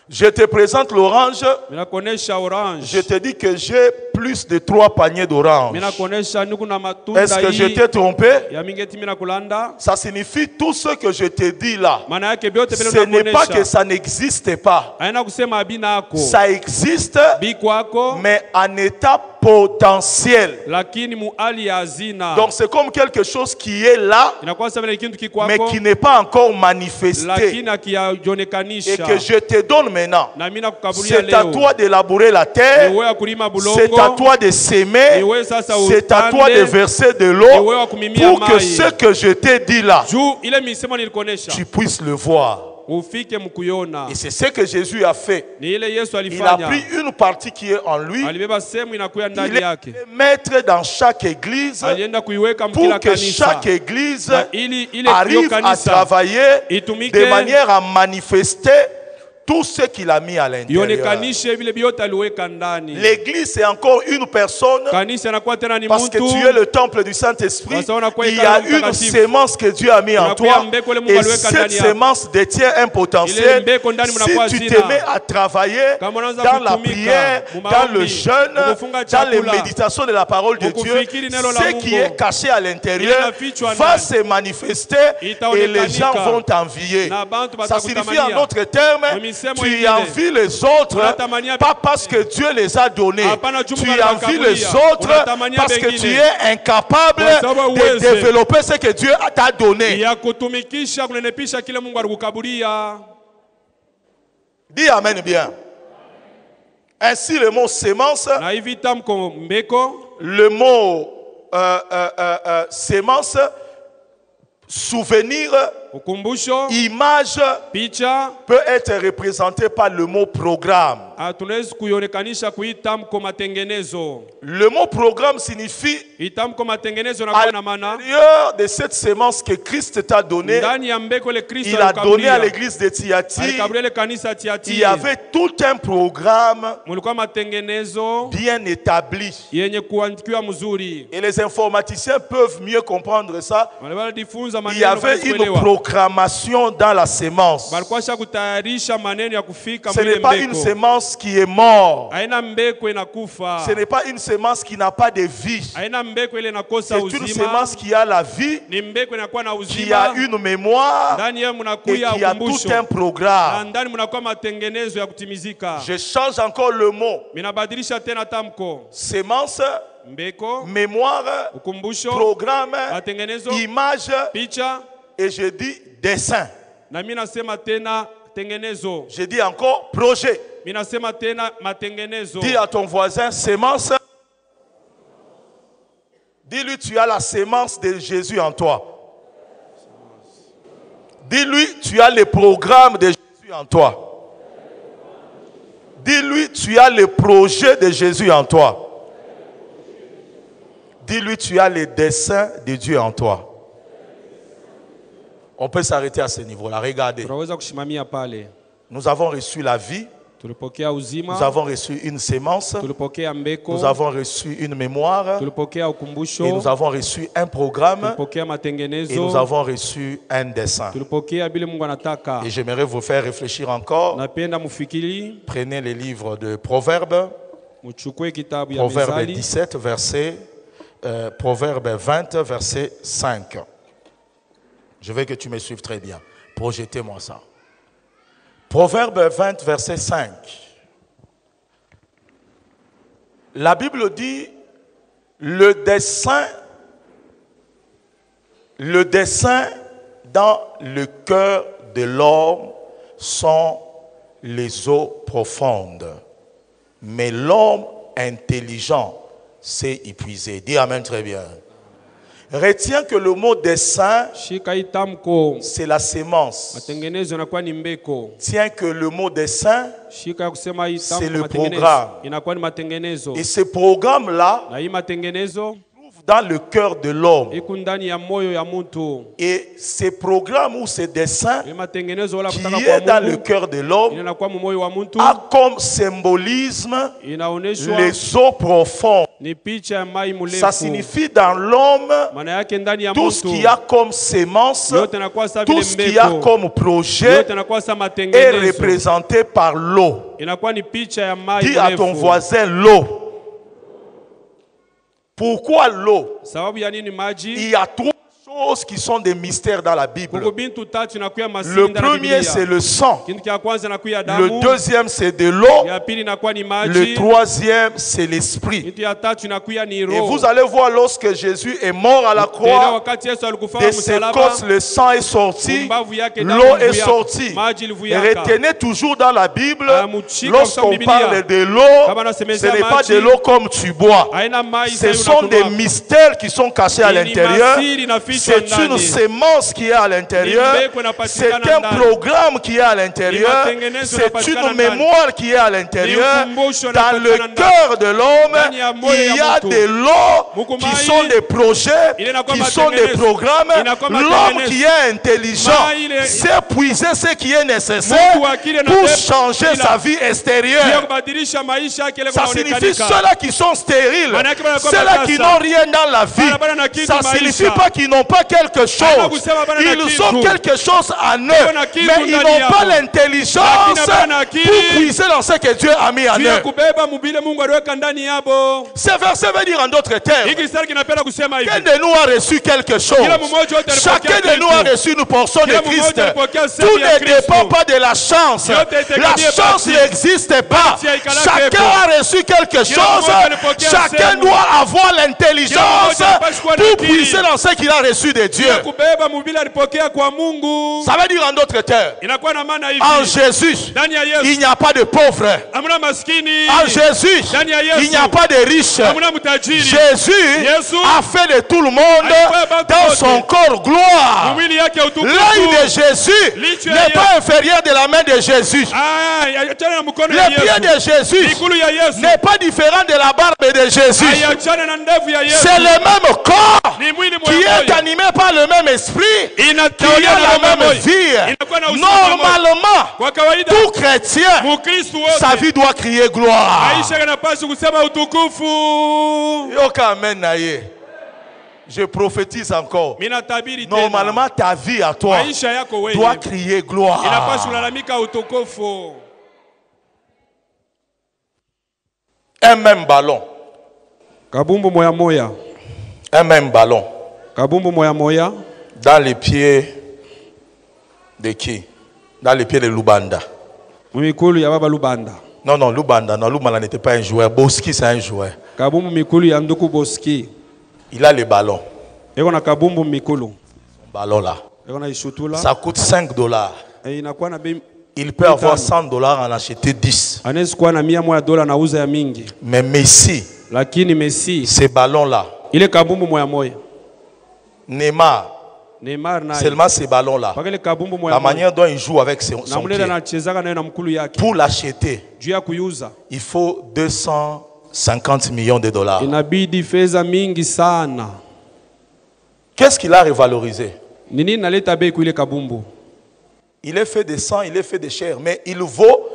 Je te présente l'orange, Mina kuonesha orange. je te dis que j'ai plus de 3 paniers d'oranges. Mina kuonesha niku na matunda Est-ce que je hii t'ai trompé? ya mingi eti mina kulanda. Ça signifie tout ce que je te dis là. Maana yake vyote vile Ce n'est pas que unakuonesha. ça n'existe pas. Haina kusema abina ako. Ça existe, Biko ako mais en état potentiel. lakini mu hali ya hazina. Donc c'est comme quelque chose qui est là, Inakuwa sawa ni kitu kiko mais ako qui n'est pas encore manifesté. lakini Et akionekanisha. que je te donne maintenant. Na mina kukabulia C'est à leo. toi de labourer la Ni terre. wewe kulima C'est à bulongo. toi de s'aimer. Ni wewe sasa C'est à toi de upande. verser de Ni l'eau wewe kumimia pour que mai. ce que je t'ai dit là, Juu ile misemo nilikuonesha tu puisses le voir. ufike mkuiona. Et c'est ce que Jésus a fait. Ni ile Yesu Il a alifanya. pris une partie qui est en lui. Alibeba sehemu inakuya Il ndani est yake. maître dans chaque église Alienda kuiweka pour mkila que kanisa. chaque église Na ili ile arrive hiyo à kanisa travailler itumike de manière à manifester tout ce qu'il a mis à l'intérieur. ionekanishe vile vyote aliweka ndani. L'église c'est encore une personne Kanisa inakuwa tena ni parce que mtu. tu es le temple du Saint-Esprit. Parce qu'on a quoi Il y a écrit dans le une Mtakatifu. sémence que Dieu a mis en Unakuya toi mbeko ile Mungu et aliweka cette ndani yako. sémence détient un Ile potentiel. mbeko ndani mnakuwa Si tu hazina. te mets à travailler Kama unaanza dans la kutumika, prière, mumaombi, dans le jeûne, mukufunga dans les chakula, méditations de la parole de Dieu, mukufikiri neno la ce Mungu, qui est caché à l'intérieur ile inafichwa va ndani, se manifester et itaonekanika, les gens vont t'envier. na bantu Ça signifie en batakutamania. d'autres termes, Misemo tu ingine. envies les autres, Unatamania pas parce que Dieu les a donnés. Hapana Tu juu Mungu envies les alikabulia. autres Unatamania parce que bengine. tu es incapable Kwa sababu de huwezi. développer ce que Dieu t'a donné. Ya kutumikisha kunenepisha kile Mungu alikukabulia. Dis amen bien. Ainsi le mot sémence, Na hivi tamko mbeko, le mot sémence, souvenir, ukumbusho, image picha, peut être représenté par le mot programme. tunaweza kuionekanisha kuitamko matengenezo. Le mot programme signifie Itamko matengenezo na à kwa na maana l'intérieur de cette sémence que Christ t'a donnée, ndani ya mbeko ile Kristo il a donné à alikabulia. l'église de Thyatire, Alikabulia ile kanisa il y Tiatira. avait tout un programme Mulikuwa matengenezo bien établi. yenye kuandikiwa mzuri. Et les informaticiens peuvent mieux comprendre ça. Wale walijifunza Il y maneno avait une kuelewa. programmation dans la sémence. Balikuwa kutayarisha maneno ya kufika Ce mwile n'est pas une mbeko. sémence qui est morte. Haina mbeko inakufa. Ce n'est pas une sémence qui n'a pas de vie. Haina mbeko ile C'est inakosa une uzima. sémence qui a la vie, Ni mbeko inakuwa na qui a uzima. une mémoire Ndani yao et mnakuya qui a tout ukumbusho. un Na programme. ndani mnakuwa matengenezo ya kutimizika. Je change encore le mot. Minabadilisha tena tamko. Sémence, Mbeko, mémoire, ukumbusho, programme, matengenezo, image picha, et je dis dessin. na mimi nasema tena tengenezo. Je dis encore projet. Mimi nasema tena matengenezo. Dis à ton voisin sémence. Dis-lui, tu as la sémence de Jésus en toi. Dis-lui, tu as le programme de Jésus en toi. Dis-lui, tu as le projet de Jésus en toi. Dis-lui, tu as les desseins de Dieu en toi. On peut s'arrêter à ce niveau-là. Regardez. Tunaweza kushimamia pale. Nous avons reçu la vie. tulipokea uzima, nous avons reçu une sémence, tulipokea mbeko, nous avons reçu une mémoire, tulipokea ukumbusho, et nous avons reçu un programme, tulipokea matengenezo, et nous avons reçu un dessein. tulipokea bile Mungu anataka. Et j'aimerais vous faire réfléchir encore. Napenda mufikiri, Prenez les livres de Proverbes, muchukue kitabu ya Proverbe Mezali, 17, Proverbe 20, verset 5. Je veux que tu me suives très bien. Projetez-moi ça. Proverbe 20, verset 5. La Bible dit, le dessein dans le cœur de l'homme sont les eaux profondes. Mais l'homme intelligent s'est épuisé. Dis Amen très bien. Retiens que le mot dessein, c'est la sémence. Tiens que le mot dessein, c'est le programme. Et ce programme-là dans le cœur de l'homme. Et ces programmes ou ces dessins qui est dans le cœur de l'homme a comme symbolisme les eaux profondes. Ça signifie dans l'homme tout ce qu'il y a comme sémence, tout ce qu'il y a comme projet est représenté par l'eau. Dis à ton voisin l'eau. Pourquoi l'eau? Il y a trois choses qui sont des mystères dans la Bible. Le premier, c'est le sang. Le deuxième, c'est de l'eau. Le troisième, c'est l'esprit. Et vous allez voir, lorsque Jésus est mort à la croix, de ses côtes, le sang est sorti, l'eau est sortie. Retenez toujours dans la Bible, lorsqu'on parle de l'eau, ce n'est pas de l'eau comme tu bois. Ce sont des mystères qui sont cachés à l'intérieur. C'est une sémence qui est à l'intérieur. C'est un programme qui est à l'intérieur. C'est une mémoire qui est à l'intérieur. Dans le cœur de l'homme, il y a de l'eau qui sont des projets, qui sont des programmes. L'homme qui est intelligent sait puiser ce qui est nécessaire pour changer sa vie extérieure. Ça signifie ceux-là qui sont stériles, ceux-là qui n'ont rien dans la vie. Ça ne signifie pas qu'ils n'ont pas quelque chose. Ils ont quelque chose en eux, mais ils n'ont pas l'intelligence pour puiser dans ce que Dieu a mis en eux. Ce verset veut dire en d'autres termes, chacun de nous a reçu quelque chose. Chacun de nous a reçu une portion de Christ. Tout ne dépend pas de la chance. La chance n'existe pas. Chacun a reçu quelque chose. Chacun doit avoir l'intelligence pour puiser dans ce qu'il a reçu de Dieu. Ça veut dire en d'autres termes, en Jésus, il n'y a pas de pauvres. En Jésus, il n'y a pas de riches. Jésus a fait de tout le monde dans son corps gloire. L'œil de Jésus n'est pas inférieur de la main de Jésus. Le pied de Jésus n'est pas différent de la barbe de Jésus. C'est le même corps qui est animé par le même esprit, qui a la même vie. Normalement, tout chrétien, sa vie doit crier gloire. Je prophétise encore. Normalement, ta vie à toi doit crier gloire. Un même ballon. Un même ballon. Dans les pieds de qui? Dans les pieds de Lubanda. Non, Lubanda n'était pas un joueur. Boski, c'est un joueur. Il a le ballon. Son ballon là. Ça coûte $5. Il peut avoir $100 en acheter 10. Mais Messi, ces ballons-là, Neymar, seulement ces ballons-là, la manière dont il joue avec son pied, pour l'acheter, il faut $250 millions. Qu'est-ce qu'il a revalorisé? Il est fait de sang, il est fait de chair, mais il vaut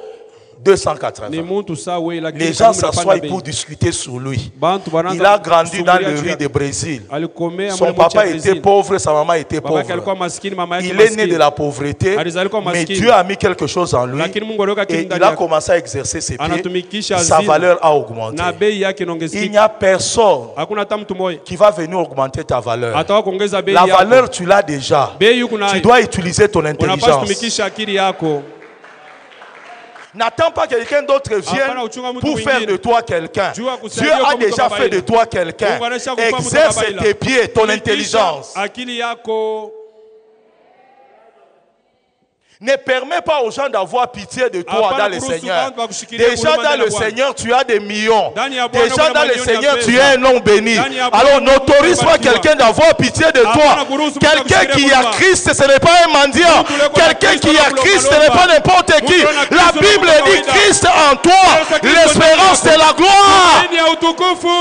280. ni muntu sawe lakini Les gens kama unapanda s'assoient bei. pour discuter sur lui. Bantu banaanza Il a grandi dans le kusubiria juu riz ya- de Brésil. alikomea Son mule mchi ya papa était Brazil. pauvre, sa maman était Babake alikuwa pauvre. maskini, mama yake Il est né maskini. de la pauvreté, Alizaliwa mais maskini. Dieu a mis quelque chose en lui Lakini Mungu aliweka kitu et il ndani a yake. commencé à exercer ses pieds. Anatumikisha Sa hazina. valeur a augmenté. Na bei yake Il inaongezeka. n'y a personne Hakuna hata mtu mmoja qui va venir augmenter ta valeur. atawa kuongeza bei La yako. valeur, tu l'as déjà. Bei yuko Tu nayo. dois utiliser ton Unapaswa intelligence. kutumikisha akili yako. N'attends pas que quelqu'un d'autre Hapana, uchunga vienne mtu pour faire mwingine. de toi quelqu'un. Jua Dieu kusaidia a kwa mtu déjà wa fait de kawaida. toi quelqu'un. Mungu anaweza kukupa mtu wa Exerce kawaida. tes pieds, ton Tumikisha intelligence. akili yako. Ne permets pas aux gens d'avoir pitié de toi Hapana dans le kuruhusu Seigneur. watu wakushikilie Déjà huruma dans ndani le ya Bwana. Seigneur, tu as des millions. Ndani ya Bwana Déjà kuna dans le mamilioni ya Seigneur, tu es pesa. un homme béni. Ndani ya Bwana Alors kuna n'autorise Mungu pas amebarikiwa. quelqu'un d'avoir pitié de Hapana toi. kuruhusu mtu Quelqu'un akushikilie qui a huruma. Christ, ce n'est pas un mendiant. Mtu leko na Quelqu'un Kristo qui a na Christ, ce kulomba. n'est pas n'importe qui. Mtu ana La Kristo na Bible kulomba dit kawaida. Christ en toi. Yesu Kristo L'espérance ndani de la gloire. Ndani ya utukufu.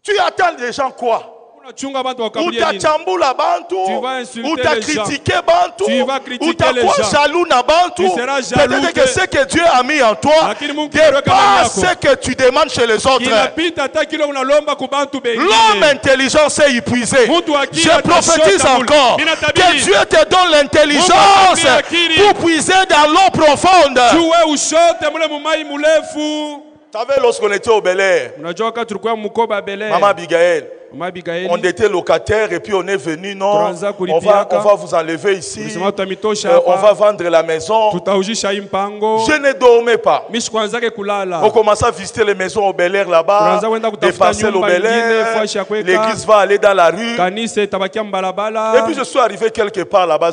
Tu attends les gens quoi? Unachunga watu Ou wakabulie t'as nini? chambula bantu, Tu vas insulter ou t'as les gens. critiqué bantu, Tu vas critiquer ou t'as les quoi gens. jaloux na bantu. Tu seras jaloux Peut-être que- que ce que Dieu a mis en toi Lakini Mungu aliweka ndani dépasse yako. ce que tu demandes chez les autres. Kinapita hata kile unalomba kubantu bengine. L'homme intelligent s'est épuisé. Mtu akili Je prophétise atashota mule. encore Mina tabiri. que Dieu te donne l'intelligence Mungu akili. pour puiser dans l'eau profonde. Tuwe ushote mule mumai murefu. Tu savais, lorsqu'on était au Bel Air, Unajua wakati tulikuwa mkoba Bel-Air. Maman Abigail, Mama Abigaili. on était locataires et puis on est venu, non, Tunaanza on kulipiaka. va vous enlever ici, Tulisema tutamitosha on hapa. va vendre la maison. Tutaujisha hii mpango. Je ne dormais pas. Mishi kwanzake kulala. On commence à visiter les maisons au Bel Air là-bas, Tunaanza kwenda des kutafuta parcelles au nyumba Bel ingine, Air. fashi ya kuweka. L'église va aller dans la rue. Kanisa itabakia mbalabala. Et puis je suis arrivé quelque part là-bas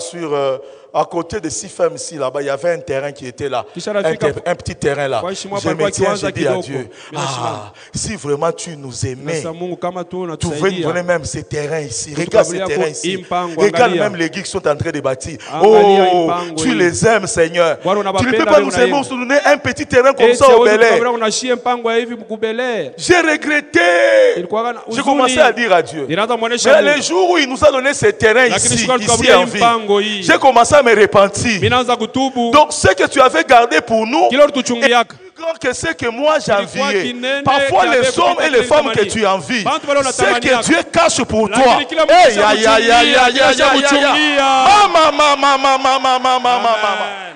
à côté de Sifem ici là-bas, il y avait un terrain qui était là, Kisha nafika- un petit terrain là. Kwa shimo Je palikuwa me tiens, kiwanja je dis à kidogo. Dieu, Mina shimama. si vraiment tu nous aimais, Nasa Mungu kama tu tu pouvais nous unatusaidia. donner même ces terrains ici. Tutu Regarde ces kabulia terrains ko ici. impango, Regarde angalia. même les geeks qui sont en train de bâtir. Angalia Oh, impango tu hii. les aimes, Seigneur. Bwana Tu ne unawapenda peux pas wewe nous aimer, unaimba. nous donner un petit terrain comme Eti ça au hawezi Bel Air. kukabila unashie mpango ya hivi mkubele. J'ai regretté. Ilikuwa J'ai commencé à dire à Dieu. Inaanza muonesha Mais les jours où il nous a donné ces terrains Lakini ici, siku ici tukabulia en hii mpango vie, hii. j'ai commencé à me repentir. Minaanza kutubu. Donc ce que tu avais gardé pour nous Kile ulituchungiaka. plus grand que ce que moi j'enviais. kinene Parfois kia les beku hommes et les kita femmes que tamani. tu envies, Bantu wale ce unatamani que yako. Dieu cache pour toi. Lakini kila mtu Hey, ya, ya, ya, ya, ya, ya, ya, ya. kuchungia. Amen.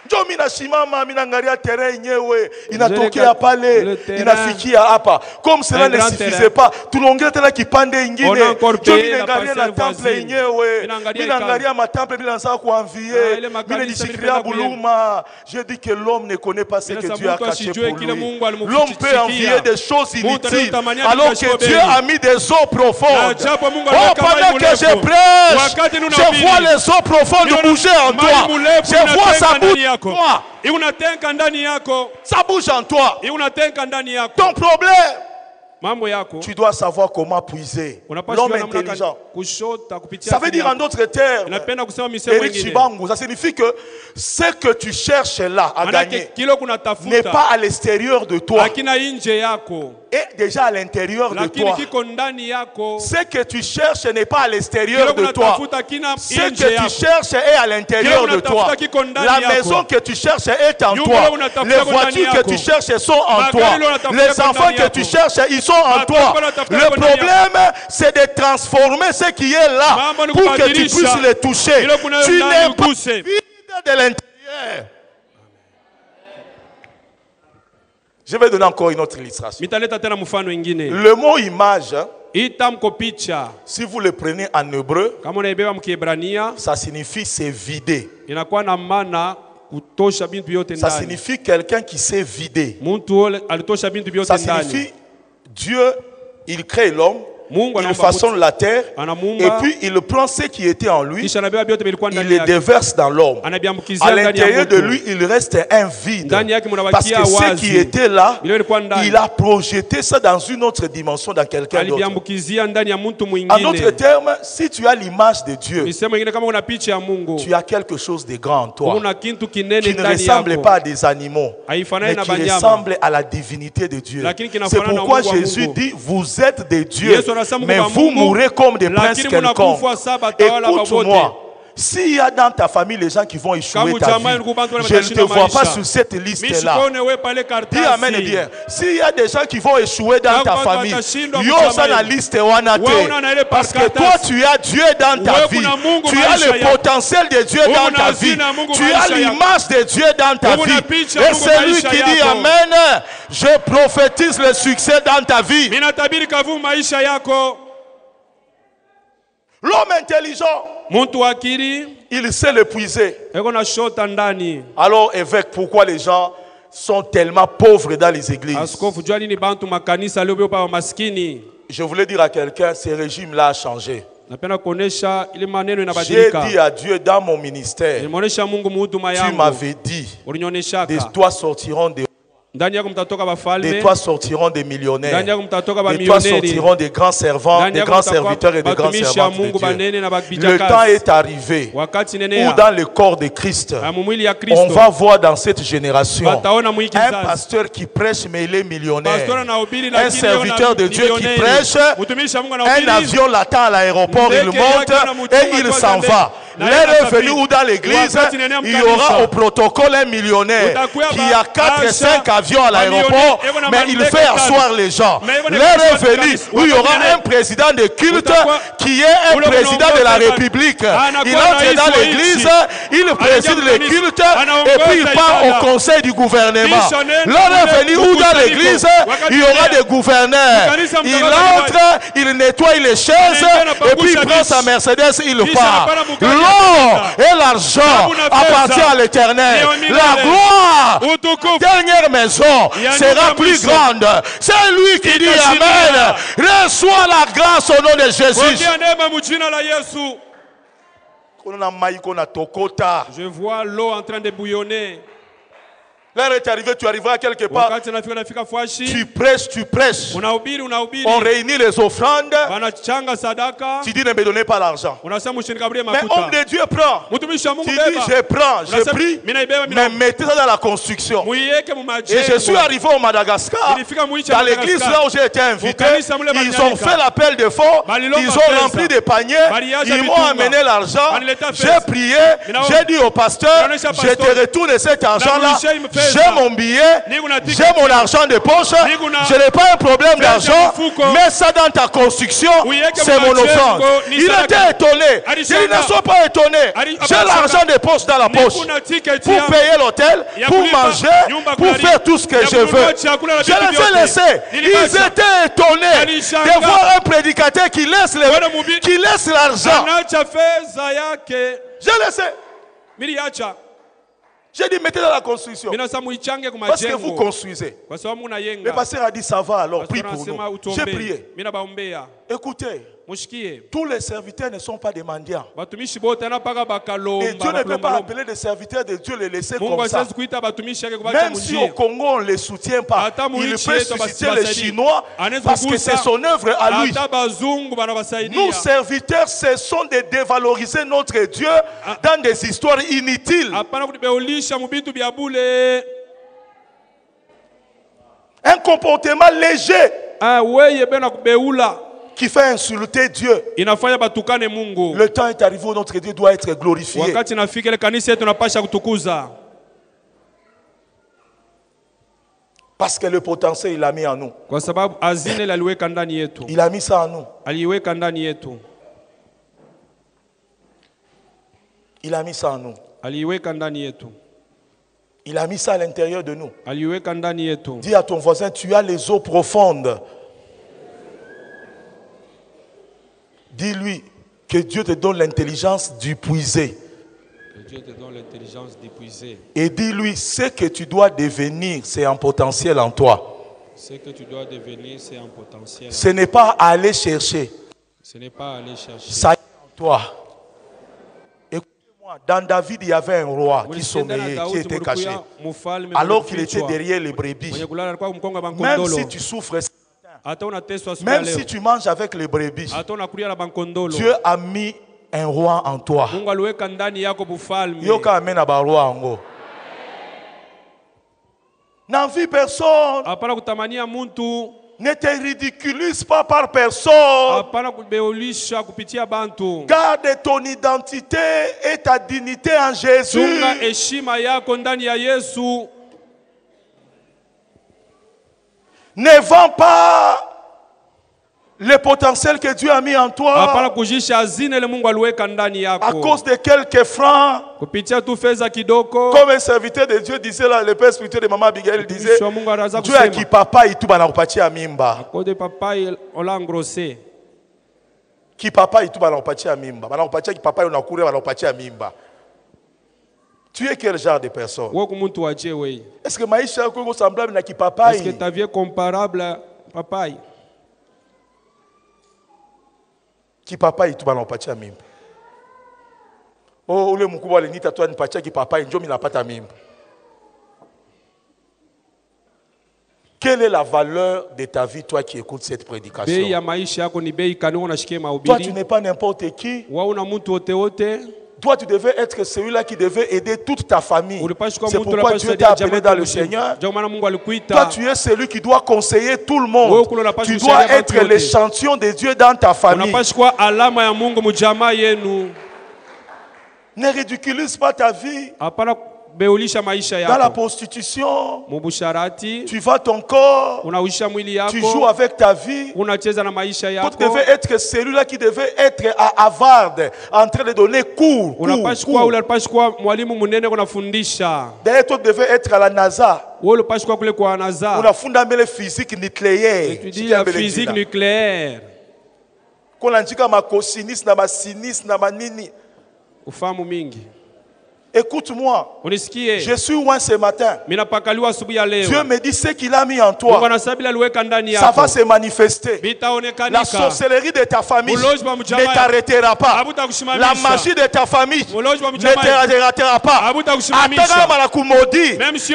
Njo mina simama mina angalia terrain yenyewe inatokea Le pale terrain. inafikia hapa. Comme cela Un ne grand suffisait terrain. pas, tunaongea tena kipande On ingine. a encore Njo payé mina la angalia na parcelle temple voisine. yenyewe, Mina angalia mina ikala. angalia matemple bila nsa kuanvie, ile makanisa mina nishikilia nilipenda kuenda. buluma. Je dis que l'homme ne connaît pas ce Bila que sababu Dieu a mtu caché asijue pour kile lui. Mungu alimfichikia. L'homme peut envier des choses Mtu inutiles anayotamania alors vitu que Dieu asiyobeli. a mis des eaux profondes. Na japo Mungu Oh, ameweka pendant maji que je mrefu. prêche, Wakati je ninahubiri. vois les eaux profondes Niona bouger en maji toi. mrefu Je vois inatenga ça ndani bouger en yako. toi. Unatenka ndani yako. Ça bouge en toi. Unatenka ndani yako. Ton problème, Mambo yako. tu dois savoir comment puiser. Unapaswa L'homme kujua namna gani intelligent. kushota kupitia Ça veut akili dire en yako. d'autres termes, Napenda kusema misemo Eric ingine. Chibangu, ça signifie que ce que tu cherches là à Manake gagner kilo n'est kunatafuta. pas à l'extérieur de toi, Lakini nje yako. et déjà à l'intérieur de Lakini toi. kiko ndani yako. Ce que tu cherches n'est pas à l'extérieur Kilo de toi. kunatafuta kina Ce que nje tu yako. cherches est à l'intérieur de toi. La maison que tu cherches est en toi. Les voitures que tu cherches sont en toi. Les enfants que tu cherches, ils sont en toi. Le problème, c'est de transformer ce qui est là pour que tu puisses les toucher. Tu n'es pas vide de l'intérieur. Je vais donner encore une autre illustration. Mitaleta tena mfano ingine. Le mot image, Itamko picha. si vous le prenez en hébreu, Kama unaibeba mkiebrania ça signifie se vider. inakuwa na maana kutosha bintu yote Ça ndani. signifie quelqu'un qui s'est vidé. Muntu alitosha bintu vyote Ça ndani. signifie Dieu, il crée l'homme, Mungu il anaumba façonne la terre, anamuumba. et puis il prend ce qui était en lui, Kisha anabeba vyote vilikuwa il ndani les yake. déverse dans l'homme. Anabiambukizia À ndani ya l'intérieur de mtu. lui, il reste un vide. Ndani yake Parce mnabakia que ce wazi. qui était là, Vile vilikuwa ndani. il a projeté ça dans une autre dimension, dans quelqu'un d'autre. Alibiambukizia ndani ya mtu En mwingine. d'autres termes, si tu as l'image de Dieu, Misemo ingine kama una picha ya Mungu. tu as quelque chose de grand en toi, Una kintu kinene qui ne ndani ressemble yako. pas à des animaux, Haifanani mais na qui banyama. ressemble à la divinité de Dieu. Lakini C'est kinafanana na pourquoi Mungu wa Jésus Mungu. dit, vous êtes des dieux, Yesu anasema mais kwamba vous Mungu, mourrez comme des princes lakini quelconques. mnakufa saba tawala Écoute-moi, s'il y a dans ta famille les gens qui vont échouer Kama ta jamaa vie, ilikuwa bantu je ne te vois pas maisha. sur cette liste-là. Mishikone we pale Dis kartasi. amen bien. S'il y a des gens qui vont échouer dans ta Kama famille, watashindwa yo mchama ça la yenu. liste wana te. Wewe una ile Parce que kartasi. toi tu as Dieu dans ta Wewe vie. kuna Mungu Tu as maisha le yako. potentiel de Dieu Wewe dans una ta vie. hazina ya Mungu Tu as maisha yako. l'image de Dieu dans ta Wewe una vie. picha ya Et Mungu celui maisha qui dit yako. amen, je prophétise le succès dans ta vie. Mina tabiri kavu maisha yako. L'homme intelligent, Muntu akili il sait l'épuiser. eko na shota ndani. Alors évêque, pourquoi les gens sont tellement pauvres dans les églises? Askofu jua nini bantu makanisa leo bio pa maskini. Je voulais dire à quelqu'un, ce régime-là a changé. Napenda kuonesha ile maneno J'ai inabadilika. dit à Dieu dans mon ministère, Nimeonesha Mungu muhuduma tu yangu. m'avais dit, de Ulinionyeshaka. toi sortiront des Ndani yako mtatoka de bafalme. toi sortiront des Ndani millionnaires. yako mtatoka ba De toi millionnaires. sortiront des grands servants, Ndani des yako grands mtakuwa serviteurs et des grands batumishi ya servantes de Mungu Dieu. banene na Le bakbijakazi. temps est arrivé Wakati où nenea. dans le corps de Christ, Mwili ya on Kristo. va voir dans cette génération Bataona mwiki un zazi. pasteur qui prêche mais il est millionnaire. Pastora anahubiri Un lakini serviteur de Dieu qui prêche, Mtumishi wa Mungu un anahubiri. avion l'attend à l'aéroport, il Ndege monte yake anamutuma et il kwa s'en Zambe. va. Na L'heure yeye est venue anasafiri. où dans l'église, Wakati nenea il y aura mkanisa. au protocole un millionnaire Utakuwa qui a 4 et Asha, 5 avions à l'aéroport, millionnaire, eko na mais il mandege fait tano. asseoir les gens. Mais eko na L'heure est mkanisa venue kanisa. où il y aura Wakati un président de culte Utakuwa- qui est un Ule président de la mnaongoza République. anakuwa Il entre rais dans wa l'église, nchi. il préside Anaingia le mkanisa. culte Anaongoza et puis il part ibada. au conseil du gouvernement. Kisha nenda L'heure est kule venue où dans kukusanyiko. l'église, Wakati il y aura nenea. des gouverneurs. Mkanisa Il mtakaza entre, il nettoie les chaises Anaingia et puis il napangusha prend viti. sa Mercedes, il Kisha part. anapanda mukali L'or anakwenda. et l'argent Sababu na appartient pesa. à l'Éternel. Ni wa milele. La gloire, Utukufu. dernière maison, Ya sera nyumba plus mwisho. grande. C'est lui qui dit Itashinda. Amen. Reçois la grâce au nom de Jésus. Pokea neema mjina la Yesu. Je vois l'eau en train de bouillonner. L'heure est arrivée, tu arriveras quelque part. Wakati nafika fashi. Tu prêches. Unahubiri. On réunit les offrandes. Wanachanga sadaka. Tu dis ne me donnez pas l'argent. Unasema mshinikabulie Mais makuta. homme de Dieu prend. Mtumishi wa Mungu Tu dis beba. je prends, je Unasema, prie, mimi naibeba, mimi mais mettez ça dans la construction. muiweke mu Et je suis majengo. arrivé au Madagascar, Nilifika mu nchi ya dans l'église Madagascar. là où j'ai été invité. Mukanisa mule Ils ont Banyalika. fait l'appel de fonds, Balilomba ils ont pesa. rempli des paniers, Baliacha ils m'ont bitunga. amené l'argent. Banileta J'ai pesa. prié, Minaona- j'ai dit au pasteur, Inaonesha je pastor. te retourne cet argent-là. Narudishia hii pesa. J'ai mon billet, Niko na ticket. j'ai mon argent de poche, Niko na- je n'ai pas un problème Fedha d'argent. mfuko. Mets ça dans ta construction, Uiweke c'est mon majengo, offrande. ni Il sadaka. était étonné. Alishangaa. Ils ne sont pas étonnés. J'ai l'argent de poche dans la poche Nikuna ticket pour ya- payer l'hôtel, ya pour kulipa manger, nyumba pour kulala, faire tout ce que ya je veux. kununua chakula na Je vitu les ai vyote. laissés. Nilibacha. Ils étaient étonnés Walishangaa. de voir un prédicateur qui laisse l'argent. Anaacha fedha yake. J'ai laissé. Miliacha. J'ai dit mettez dans la construction. Mimi nasema muichange kwa Parce que vous majengo. construisez. Kwa sababu Le munayenga. pasteur a dit ça va alors, prie Pastor pour anasema nous. utuombe. J'ai prié. Mimi nabaombea. Écoutez, Mushikie. tous les serviteurs ne sont pas des mendiants. Batumishi bote anapaka bakalomba. Et Dieu ne peut pas bakulomba. appeler des serviteurs de Dieu les laisser Mungu comme ça. asiwezi kuita batumishi yake kubacha Même si au munjia. Congo on ne les soutient pas, Hata il peut muichi yetu susciter basi- les basaidia. Chinois Anaweza parce que kugusa. c'est son œuvre à lui. Hata bazungu banabasaidia. Nous, serviteurs, cessons de dévaloriser notre Dieu dans des histoires inutiles. Hapana kutibeulisha mubitu bya bule. Un comportement léger Weye bena kubeula. qui fait insulter Dieu. Inafanya batukane Mungu. Le temps est arrivé où notre Dieu doit être glorifié. Wakati nafika ile kanisa yetu tunapasha kutukuza. Parce que le potentiel, il l'a mis en nous. Kwa sababu azine ile aliweka ndani yetu. Il a mis ça en nous. Aliweka ndani yetu. Il a mis ça en nous. Aliweka ndani yetu. Il a mis ça à l'intérieur de nous. Aliweka ndani yetu. Dis à ton voisin, tu as les eaux profondes. Dis-lui que Dieu te donne l'intelligence d'y puiser. Que Dieu te donne l'intelligence d'épuiser. Et dis-lui, ce que tu dois devenir, c'est un potentiel en toi. Ce que tu dois devenir, c'est un potentiel. Ce n'est pas aller chercher. Ce n'est pas aller chercher. Ça est en toi. Écoutez-moi, dans David, il y avait un roi qui sommeillait, qui était caché. Alors qu'il était derrière les brebis. Même si tu souffres, même si tu manges avec les brebis, Dieu a mis un roi en toi. Yoka amène à roi en haut. N'envie personne. Ne te ridiculise pas par personne. Hapana kubeulisha kupitia bantu. Garde ton identité et ta dignité en Jésus. Chunga heshima yako ndani ya Yesu. Ne vends pas le potentiel que Dieu a mis en toi Hapana kujisha hazina ile Mungu aliweka ndani yako. à cause de quelques francs. Kupitia tu fedha kidogo. Comme un serviteur de Dieu disait là, le père spirituel de maman Abigail disait, Dieu a qui papa et tout banakupatia mimba. Cause de papa on l'a engrossé. Qui papa et tout banakupatia mimba. Banakupatia qui papa on a couru banakupatia mimba. Tu es quel genre de personne? Est-ce que maisha yako semblable na qui papa? Est-ce que ta vie est comparable à papa? Qui papa et tout banakupatia mimba. Oh, ule mkubwa alinita tu anipatia ki papa ndio mimi napata mimba. Quelle est la valeur de ta vie, toi qui écoutes cette prédication? Toi, tu n'es pas n'importe qui. Toi, tu devais être celui-là qui devait aider toute ta famille. C'est pourquoi Dieu t'a appelé dans le Seigneur. Toi, tu es celui qui doit conseiller tout le monde. Tu dois être l'échantillon de Dieu dans ta famille. Ne ridiculise pas ta vie. Dans la prostitution, tu vends ton corps, tu joues avec ta vie. Tu devais être celui-là qui devait être à Harvard, en train de donner cours. D'ailleurs, tu devais être à la NASA. On a fondé la physique nucléaire. Physique nucléaire. Qu'on a dit que ma cosinis, na ma sinis, na ma nini. Écoute-moi, je suis loin ce matin. Dieu me dit ce qu'il a mis en toi. Ça va se manifester. La sorcellerie de ta famille ne t'arrêtera pas. La magie de ta famille ne t'arrêtera pas.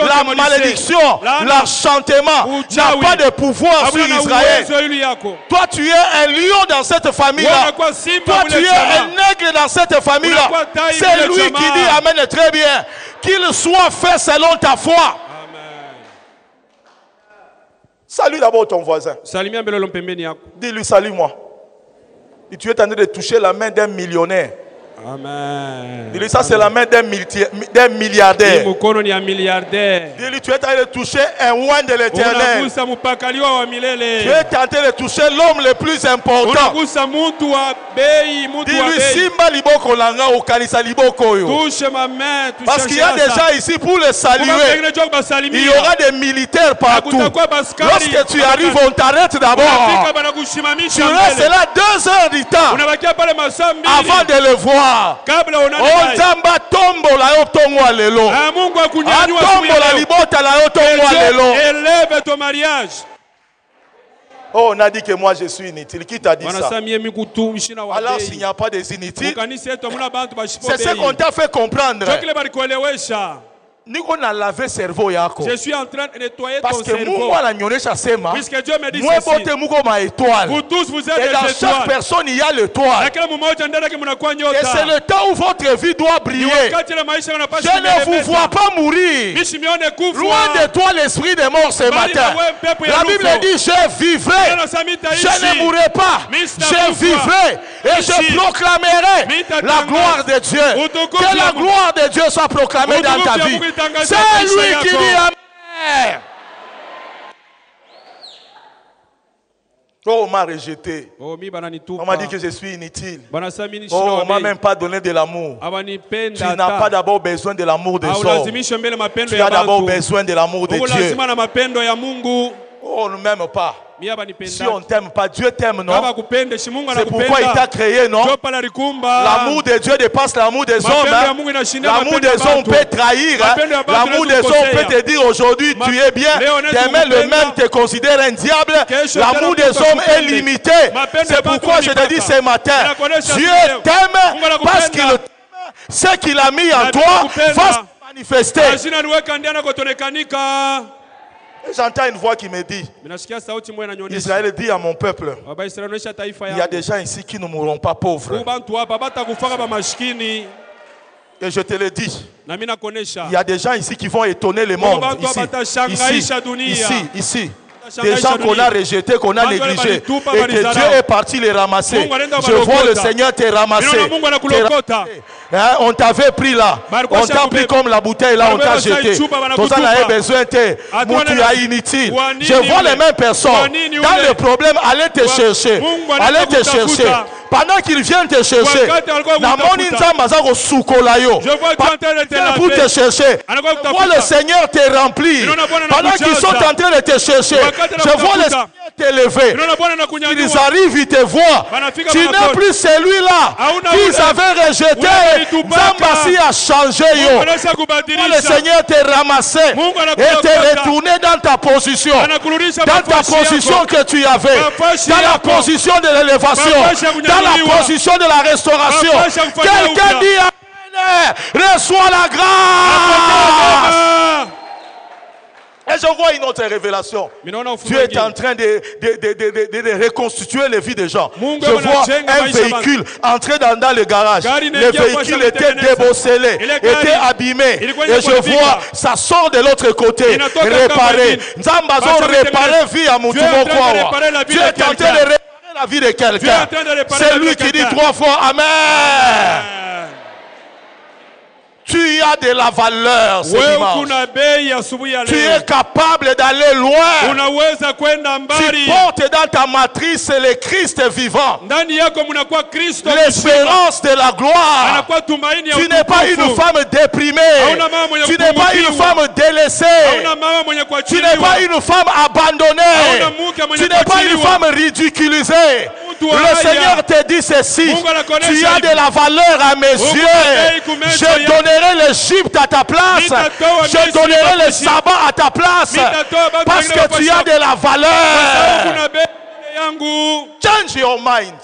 La malédiction, l'enchantement n'a pas de pouvoir sur Israël. Toi, tu es un lion dans cette famille-là. Toi, tu es un nègre dans cette famille-là. C'est lui qui dit Amen. Très bien. Qu'il soit fait selon ta foi. Amen. Salue d'abord ton voisin. Dis-lui, salue-moi. Et tu es en train de toucher la main d'un millionnaire. Amen. Dis-lui, ça c'est la main d'un milliardaire. Dis-lui, tu es en train de toucher un oint de l'Éternel. Tu es en train de toucher l'homme le plus important. Dis-lui, Simba Liboko Langa ou Kalisa Liboko. Touche ma main. Parce qu'il y a des gens ici pour le saluer. Il y aura des militaires partout. Lorsque tu arrives, on t'arrête d'abord. Tu restes là 2 heures du temps avant de le voir. Ozamba tombo la yo tongwa lelo. Tombo la libota la yo tongwa lelo. Élève ton mariage. Oh, on a dit que moi je suis inutile. Qui t'a dit ça? Alors s'il n'y a pas des inutiles, c'est ce qu'on t'a fait comprendre. Niko na laver cerveau yako. Je suis en train de nettoyer ton cerveau. Parce que Mungu ananyonyesha sema. Puisque Dieu me dit ceci. Vous tous vous êtes et dans chaque personne il y a l'étoile. Et c'est le temps où votre vie doit briller. Je ne vous vois pas mourir. Loin de toi l'esprit de mort ce matin. La Bible dit je vivrai. Je ne mourrai pas. Je vivrai. Et je proclamerai la gloire de Dieu. Que la gloire de Dieu soit proclamée dans ta vie. C'est lui qui dit Amen. Oh, on m'a rejeté. On m'a dit que je suis inutile. Oh, on m'a même pas donné de l'amour. Tu n'as pas d'abord besoin de l'amour des hommes. Tu as d'abord besoin de l'amour de Dieu. Oh, on ne m'aime pas. Si on ne t'aime pas, Dieu t'aime, non? C'est pourquoi il t'a créé, non? L'amour de Dieu dépasse l'amour des hommes. Hein? L'amour des hommes peut trahir. Hein? L'amour des hommes peut te dire aujourd'hui tu es bien. Demain le même te considère un diable. L'amour des hommes est limité. C'est pourquoi je te dis ce matin, Dieu t'aime parce qu'il t'aime. Ce qu'il a mis en toi va se manifester. J'entends une voix qui me dit, Israël dit à mon peuple, il y a des gens ici qui ne mourront pas pauvres. Et je te le dis, il y a des gens ici qui vont étonner le monde. Ici. des gens qu'on a rejetés, qu'on a négligés, et que Dieu est parti les ramasser. Je vois le Seigneur te ramasser. Hein, on t'avait pris là, on t'a pris comme la bouteille là, on t'a jeté. Tout ça n'a besoin de inutile. Je vois les mêmes personnes dans le problème, allez te chercher. Allez te chercher. Pendant qu'ils viennent te chercher, pour te chercher, je vois le Seigneur te remplir. Pendant qu'ils sont en train de te chercher, je vois le Seigneur t'élever. Ils arrivent, ils te voient. Tu n'es plus celui-là qu'ils avaient rejeté. Zambasi a changé. Le Seigneur te ramassé et te retourné dans ta position. Dans ta position que tu avais. Dans la position de l'élévation. Dans la position de la restauration. Quelqu'un dit Amen. Reçois la grâce. Et je vois une autre révélation. Dieu est en train de reconstituer les vies des gens. Je vois un véhicule entrer dans le garage. Le véhicule était débosselé, était abîmé. Et je vois, ça sort de l'autre côté, réparé. Nzambazo réparer vie à Moutumo Kwawa. Dieu est en train de réparer la vie de quelqu'un. C'est lui qui dit 3 fois Amen. Tu as de la valeur ce dimanche. Tu es capable d'aller loin. Tu portes dans ta matrice le Christ vivant. L'espérance de la gloire. Tu n'es pas une femme déprimée. Tu n'es pas une femme délaissée. Tu n'es pas une femme abandonnée. Tu n'es pas une femme ridiculisée. Le Seigneur te dit ceci. Tu as de la valeur à mes yeux. Je donnerai l'Égypte à ta place. Je donnerai le sabbat à ta place. Parce que tu as de la valeur. Change your mind.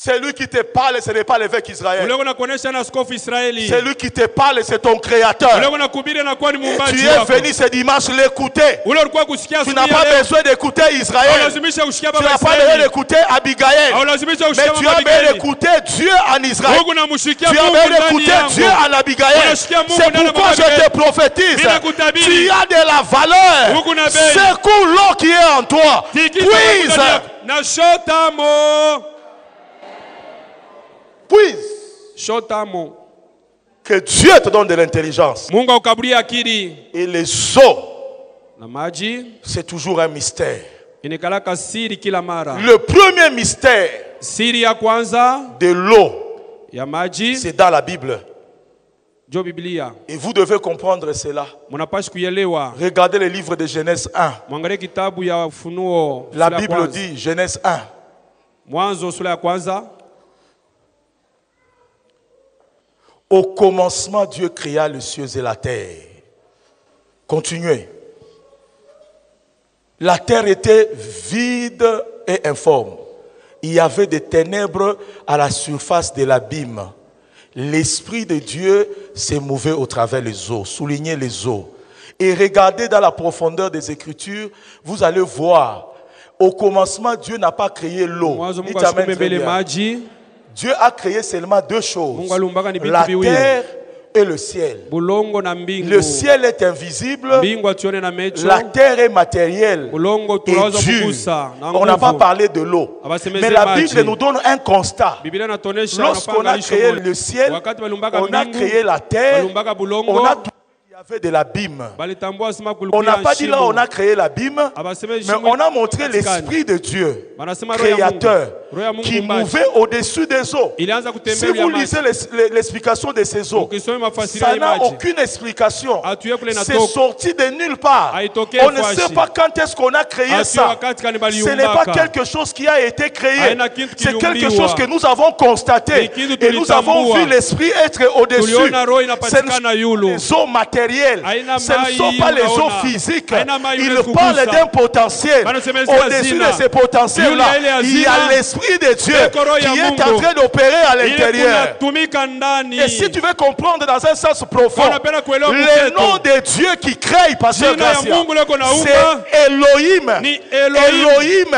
C'est lui qui te parle, ce n'est pas l'évêque Israël. C'est lui qui te parle, c'est ton créateur. Tu es venu ce dimanche l'écouter. Tu n'as pas besoin d'écouter Israël. Tu n'as pas besoin d'écouter Abigail. Mais tu as besoin d'écouter Dieu en Israël. Tu as besoin d'écouter Dieu en Abigail. C'est pourquoi je te prophétise. Tu as de la valeur. Secoue l'eau qui est en toi. Puise. Que Dieu te donne de l'intelligence. Et les eaux, c'est toujours un mystère. Le premier mystère de l'eau, c'est dans la Bible. Et vous devez comprendre cela. Regardez le livre de Genèse 1. La Bible dit, Genèse 1. Au commencement, Dieu créa les cieux et la terre. Continuez. La terre était vide et informe. Il y avait des ténèbres à la surface de l'abîme. L'Esprit de Dieu s'est mouvé au travers des eaux. Soulignez les eaux. Et regardez dans la profondeur des Écritures, vous allez voir. Au commencement, Dieu n'a pas créé l'eau. Dieu a créé seulement 2 choses, la terre et le ciel. Le ciel est invisible, la terre est matérielle et dure. On n'a pas parlé de l'eau. Mais la Bible nous donne un constat. Lorsqu'on a créé le ciel, on a créé la terre, on a tout. Il y avait de l'abîme. On n'a pas dit là on a créé l'abîme, mais on a montré l'Esprit de Dieu, créateur, qui mouvait au-dessus des eaux. Si vous lisez l'explication de ces eaux, ça n'a aucune explication. C'est sorti de nulle part. On ne sait pas quand est-ce qu'on a créé ça. Ce n'est pas quelque chose qui a été créé. C'est quelque chose que nous avons constaté. Et nous avons vu l'Esprit être au-dessus. Ce ne sont pas les eaux matérielles. Ce ne sont pas les eaux physiques. Il parle d'un potentiel. Au-dessus de ces potentiels-là, il y a l'Esprit de Dieu qui est en train d'opérer à l'intérieur. Et si tu veux comprendre dans un sens profond, le nom de Dieu qui crée, Pasteur Gracia, c'est Elohim. Elohim,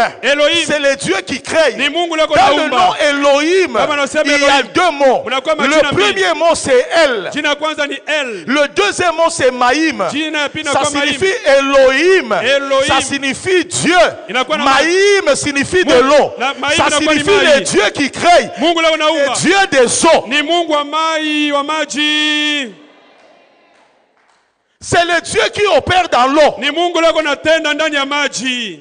c'est le Dieu qui crée. Dans le nom Elohim, il y a 2 mots. Le premier mot, c'est El. Le deuxième mot, mot c'est Maïm. Jina ya pili Ça inakuwa Maim. signifie Elohim. Elohim. Ça signifie Dieu. Inakuwa na Maïm signifie de l'eau. Maïm Ça inakuwa ni signifie maji. le Dieu qui crée. Mungu leo Le unaumba. Dieu des eaux. Ni Mungu wa mai wa maji. C'est le Dieu qui opère dans l'eau. Ni Mungu leo anatenda ndani ya maji.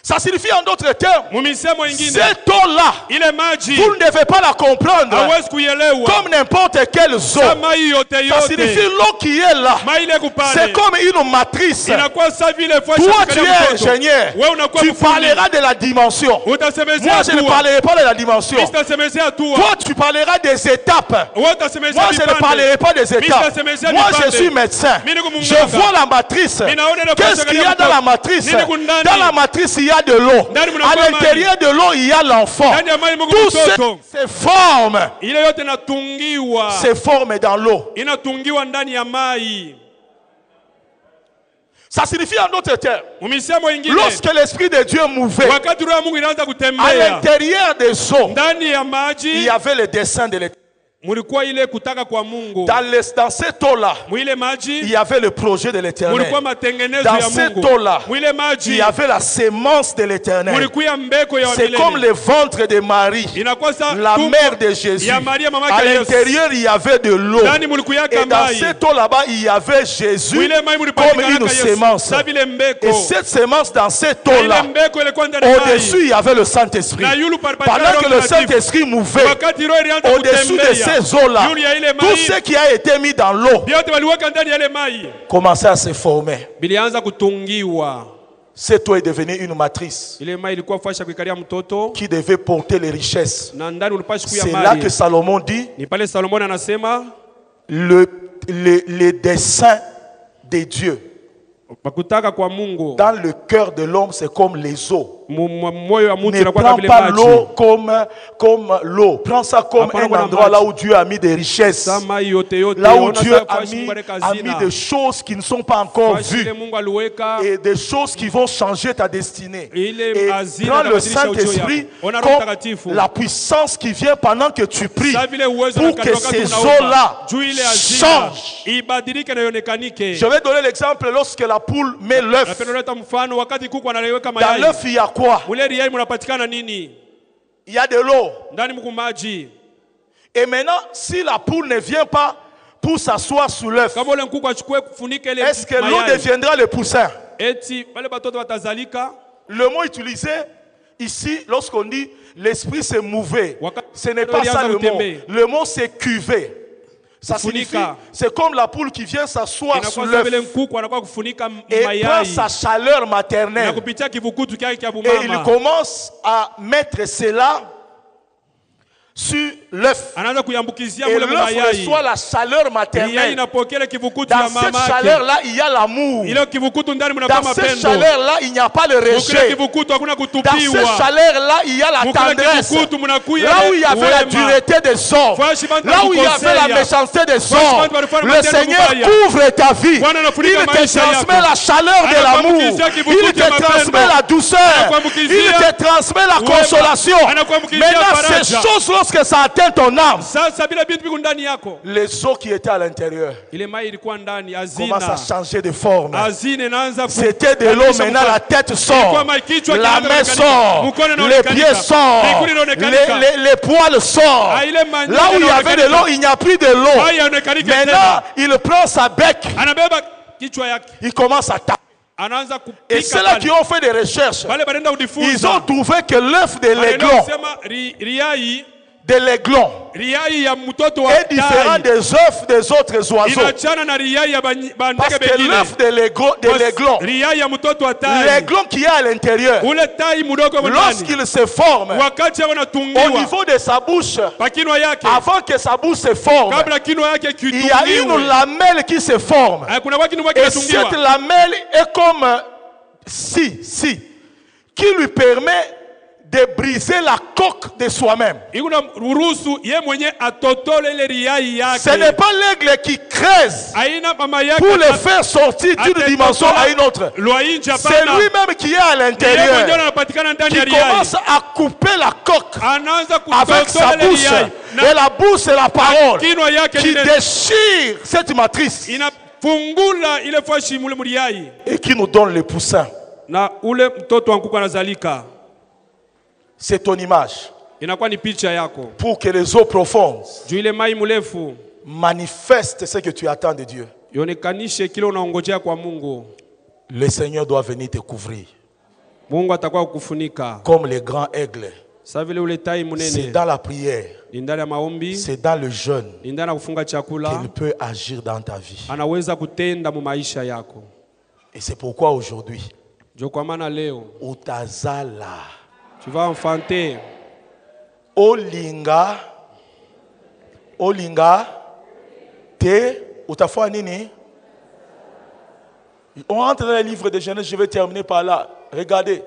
Ça signifie en d'autres termes, Mumisemo ingine. cette eau-là, Ile maji. vous ne devez pas la comprendre Hawezi kuielewa. comme n'importe quelle eau. Kama hii yote Ça signifie yote. l'eau qui est là. Mai ile kupale. C'est comme une matrice. Inakuwa sawa vile fois Toi, tu es ingénieur. Wewe unakuwa Tu mfundi. parleras de la dimension. Moi, Utasemezea je ne hatua. parlerai pas de la dimension. Utasemezea hatua. Toi, tu parleras des étapes. Wewe utasemezea Moi, je ne vipande. parlerai pas des étapes. Sitasemezea Moi, vipande. je suis médecin. Mimi niko Je munganga. vois la matrice. Ninaona ile Qu'est-ce qu'il y a dans la matrice? Nini kundani? Dans la matrice, il y a de l'eau. Ndani mna À kwa l'intérieur de l'eau, il y a l'enfant. Ndani ya mai Mungu Tout mtoto. se forme. Ile yote inatungiwa. Se forme dans l'eau. Inatungiwa ndani ya mai. Ça signifie en d'autres termes, Mumisemo ingine. lorsque l'Esprit de Dieu mouvait, Wakati roho ya Mungu inaanza à kutembea. l'intérieur des eaux, Ndani ya il y maji avait le dessein de l'Éternel. mulikuwa ile kutaka kwa Mungu. Dans cette eau-là, Mwile il maji y avait le projet de l'Éternel. mulikuwa matengenezo Dans ya cette Mungu. eau-là, Mwile il maji y avait la sémence de l'Éternel. mulikuwa mbeko ya C'est comme milele. le ventre de Marie, Inakuwa sa la tumbo mère de Jésus. ya Maria mama À yake Yesu. l'intérieur, il y avait de l'eau. Ndani mulikuwa Et dans mai. cette eau là-bas, il y avait Jésus Mwile mai comme mulipatikana une ka Yesu. sémence. Sa vile mbeko. Et cette sémence dans cette Na ile eau-là, mbeko ilikuwa ndani ya mai. au-dessus, il y avait le Saint-Esprit. Na yulu palipatikana Pendant que Roho le Mtakatifu. Saint-Esprit mouvait, Wakati roho ilianza au-dessus de kutembea. ces eaux-là, Yulu ya ile tout mai. ce qui a été mis dans l'eau Vyote waliweka ndani ya ile mai. commençait à se former. Bilianza kutungiwa. Cette eau est devenue une matrice Ile mai ilikuwa fasha kuikalia mtoto. qui devait porter les richesses. Na ndani ulipashi kuya C'est là que mali. Salomon dit Ni pale Salomon anasema le dessein de Dieu makutaka kwa Mungu. dans le cœur de l'homme, c'est comme les eaux. Moyo wa mtu Ne inakuwa prends kama vile pas maji. l'eau comme l'eau. Prends ça comme Hapana un kuna endroit là maji. où Dieu a mis des richesses. Sama yote yote. Là où ona Dieu sa a fashi mis, kubareka a mis zina. des choses qui ne sont pas encore Fashi vues. ile Mungu aliweka. Et des choses qui vont changer ta destinée. Ile Et hazina prends le inabadilisha ujio Saint-Esprit yako. Ona Roho comme Mtakatifu. la puissance qui vient pendant que tu pries Sa vile uwezo pour que unakatoka ces tunaomba. eaux-là Juu ile hazina changent. ibadilike na ionekanike. Je vais donner l'exemple lorsque la poule met l'œuf. Napenda kuleta mfano wakati kuku analiweka Dans mayai. l'œuf, il y a quoi? Mule yai mnapatikana nini? Il y a de l'eau. Ndani mku maji. Et maintenant, si la poule ne vient pas pour s'asseoir sous l'œuf, Kama ule kuku achukue kufunika ile est-ce que l'eau mayai. deviendra le poussin? Eti wale batoto watazalika. Le mot utilisé ici, lorsqu'on dit l'esprit s'est mouvé, Wakati ce n'est pas ça le mot. kutembea. Le mot c'est cuvé. Ça signifie, Kufunika. c'est comme la poule qui vient s'asseoir sous Inakuwa vile l'œuf kuku anakuwa kufunika et prend mayai. sa chaleur Na maternelle. kupitia kivukutu kyake kya Et il bumama. commence à mettre cela sur l'œuf. Anaanza kuyambukizia Et mule l'œuf mayai. reçoit la chaleur Mayai maternelle. inapokea ile kivukutu Dans ya cette mama yake. chaleur-là, il y a l'amour. Ile kivukutu ndani mnakuwa Dans cette mapendo. chaleur-là, il n'y a pas le Mukile rejet. kivukutu hakuna Dans kutupiwa. cette chaleur-là, il y a la Mukile tendresse. kivukutu mnakuya Là où il y avait la wema. dureté des hommes, Fashi bantu là où il y avait la kukuseya. méchanceté des Fashi hommes, bantu walifanya le matendo Seigneur mabaya. couvre ta vie. Bwana anafunika Il te maisha transmet yako. la chaleur de l'amour. Anakuambukizia kivukutu Il te ya mapendo. transmet la douceur. Anakuambukizia Il te transmet la wema. consolation. Anakuambukizia Maintenant, ces faraja. choses, lorsque ça atteint ton âme, Sasa bila vitu viko ndani yako. les eaux qui étaient à l'intérieur Ile mai ilikuwa ndani commencent à hazina. changer de forme. Hazina inaanza C'était de l'eau, maintenant la tête sort, la main sort, les pieds sortent, les poils sortent. Là où il y avait de l'eau, il n'y a plus de l'eau. Maintenant, il prend sa bec, Anabeba kichwa yake. il commence à taper. Anaanza Et kupika ceux-là pale. qui ont fait des recherches, Wale banaenda ils kujifunza. ont trouvé que l'œuf de Wanaenda l'aiglon, kusema riai ya mtoto wa est différent tai. des œufs des autres oiseaux. Inachana na riai ya Parce bandege que bengine. l'œuf de l'aiglon, Riai ya mtoto wa tai. l'aiglon qui est à l'intérieur, Ule tai mdogo ndani. lorsqu'il se forme, Wakati au wanatungiwa niveau de sa bouche, pa kinwa yake. avant que sa bouche se forme, Kabla kinwa yake il y a une kitungiwe. lamelle qui se forme. Kuna kwa kinwa Et cette kinatungiwa. lamelle est comme qui lui permet de briser la coque de soi-même. Ikuna ruhusu ye mwenye atotole ile riai yake. Ce n'est pas l'aigle qui creuse Aina mama yake pour le faire sortir d'une dimension à une autre. C'est lui-même qui est à l'intérieur, qui commence à couper la coque avec sa bouche. Et la bouche, c'est la parole qui déchire cette matrice. fungula ile fashi mule muriai et qui nous donne les poussins. na ule mtoto wa kuku anazalika. C'est ton image. Inakuwa ni picha yako. Pour que les eaux profondes Juu ile mai mrefu manifestent ce que tu attends de Dieu. ionekanishe kile unaongojea kwa Mungu. Le Seigneur doit venir te couvrir. Mungu atakuwa kukufunika. Comme les grands aigles. Sa vile ule tai munene. C'est dans la prière. Ndani ya maombi. C'est dans le jeûne. Ndani ya kufunga chakula. Qu'il peut agir dans ta vie. Anaweza kutenda mu maisha yako. Et c'est pourquoi aujourd'hui, Jo kwa maana leo utazala. Tu vas enfanter. Olinga te utafua nini? On rentre dans le livre de Genèse, je vais terminer par là. Regardez.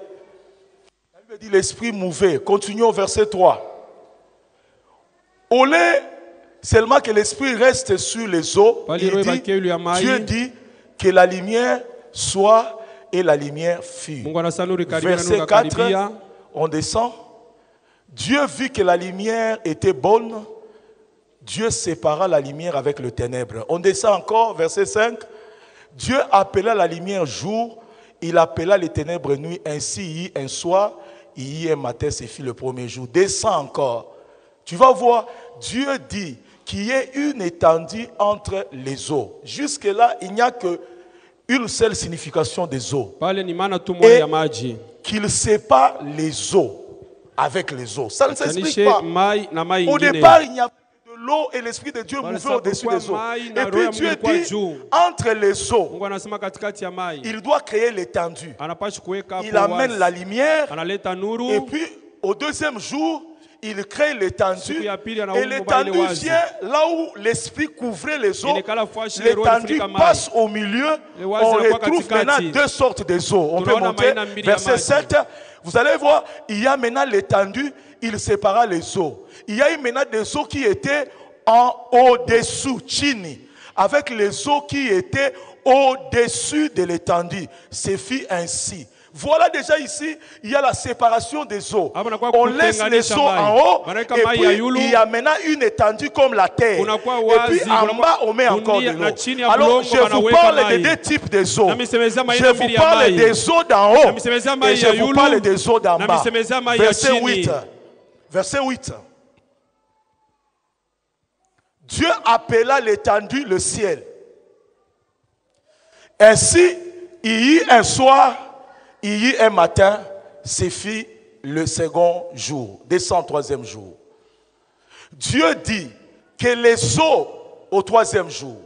La Bible dit l'esprit mouvait. Continuons au verset 3. Au lieu seulement que l'esprit reste sur les eaux, Dieu dit que la lumière soit et la lumière fut. Verset 4, on descend. Dieu vit que la lumière était bonne. Dieu sépara la lumière avec le ténèbre. On descend encore, verset 5. Dieu appela la lumière jour, il appela les ténèbres nuit. Ainsi, il y eut un soir, il y eut un matin, c'est fit le premier jour. Descends encore. Tu vas voir, Dieu dit qu'il y ait une étendue entre les eaux. Jusque-là, il n'y a qu'une seule signification des eaux. Et qu'il sépare les eaux avec les eaux. Ça ne s'explique pas. Au départ, il n'y a de l'eau et l'Esprit de Dieu mouvait au-dessus des eaux. Et puis Dieu dit, entre les eaux, il doit créer l'étendue. Il amène la lumière. Et puis, au deuxième jour, il crée l'étendue. Et l'étendue vient là où l'Esprit couvrait les eaux. L'étendue passe au milieu. On retrouve maintenant deux sortes des eaux. On peut monter. Verset 7. Vous allez voir, il y a maintenant l'étendue. Il sépara les eaux. Il y a eu maintenant des eaux qui étaient au-dessous, chini, avec les eaux qui étaient au-dessus de l'étendue. C'est fait ainsi. Voilà déjà ici, il y a la séparation des eaux. On laisse les eaux en haut et puis il y a maintenant une étendue comme la terre. Et puis en bas, on met encore de l'eau. Alors je vous parle de deux types des eaux. Je vous parle des eaux d'en haut et je vous parle des eaux d'en bas. Verset 8. Verset 8. Dieu appela l'étendue le ciel. Ainsi, il y eut un soir, il y eut un matin, c'est fit le second jour, descend troisième jour. Dieu dit que les eaux au troisième jour,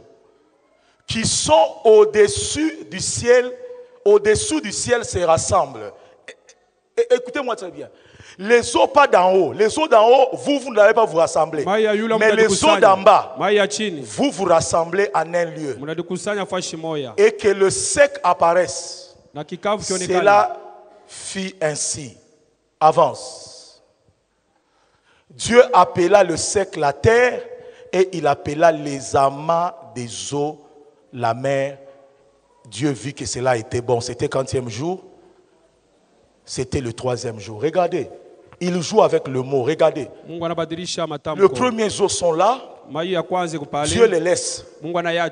qui sont au-dessus du ciel se rassemblent. Écoutez-moi très bien. Les eaux pas d'en haut, les eaux d'en haut, vous n'allez pas vous rassembler. Mais les eaux d'en bas, vous vous rassemblez en un lieu. Et que le sec apparaisse. Cela fit ainsi. Avance. Dieu appela le sec la terre et il appela les amas des eaux la mer. Dieu vit que cela était bon. C'était quantième jour? C'était le troisième jour. Regardez. Il joue avec le mot. Regardez. Les premiers eaux sont là. Dieu les laisse.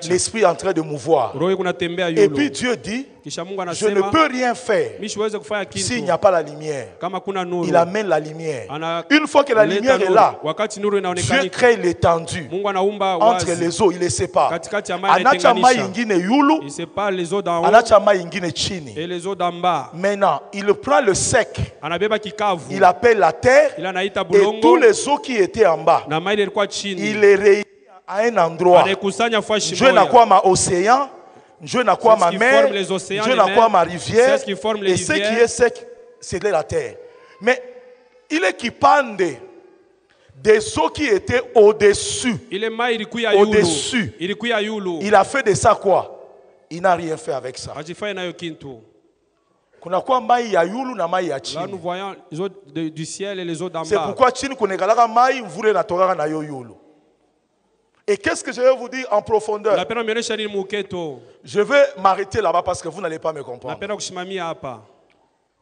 L'esprit est en train de mouvoir. Et puis Dieu dit, je ne peux rien faire s'il n'y a pas la lumière. Il amène la lumière. Une fois que la lumière est là, Dieu crée l'étendue entre les eaux. Il les sépare. Maintenant, il prend le sec. Il appelle la terre. Et tous les eaux qui étaient en bas, il les réunit à un endroit. Dieu n'a quoi ma océan, Dieu n'a quoi ma mer, Dieu n'a quoi ma rivière. Et ce qui est sec, c'est de la terre. Mais il est qui pende des eaux qui étaient au-dessus. Au-dessus. Il a fait de ça quoi? Il n'a rien fait avec ça. Là, nous voyons les eaux du ciel et les eaux d'en bas. C'est pourquoi chini kunegalaka mai mvule na tokaka na yo yulu. Et qu'est-ce que je vais vous dire en profondeur? Je vais m'arrêter là-bas parce que vous n'allez pas me comprendre.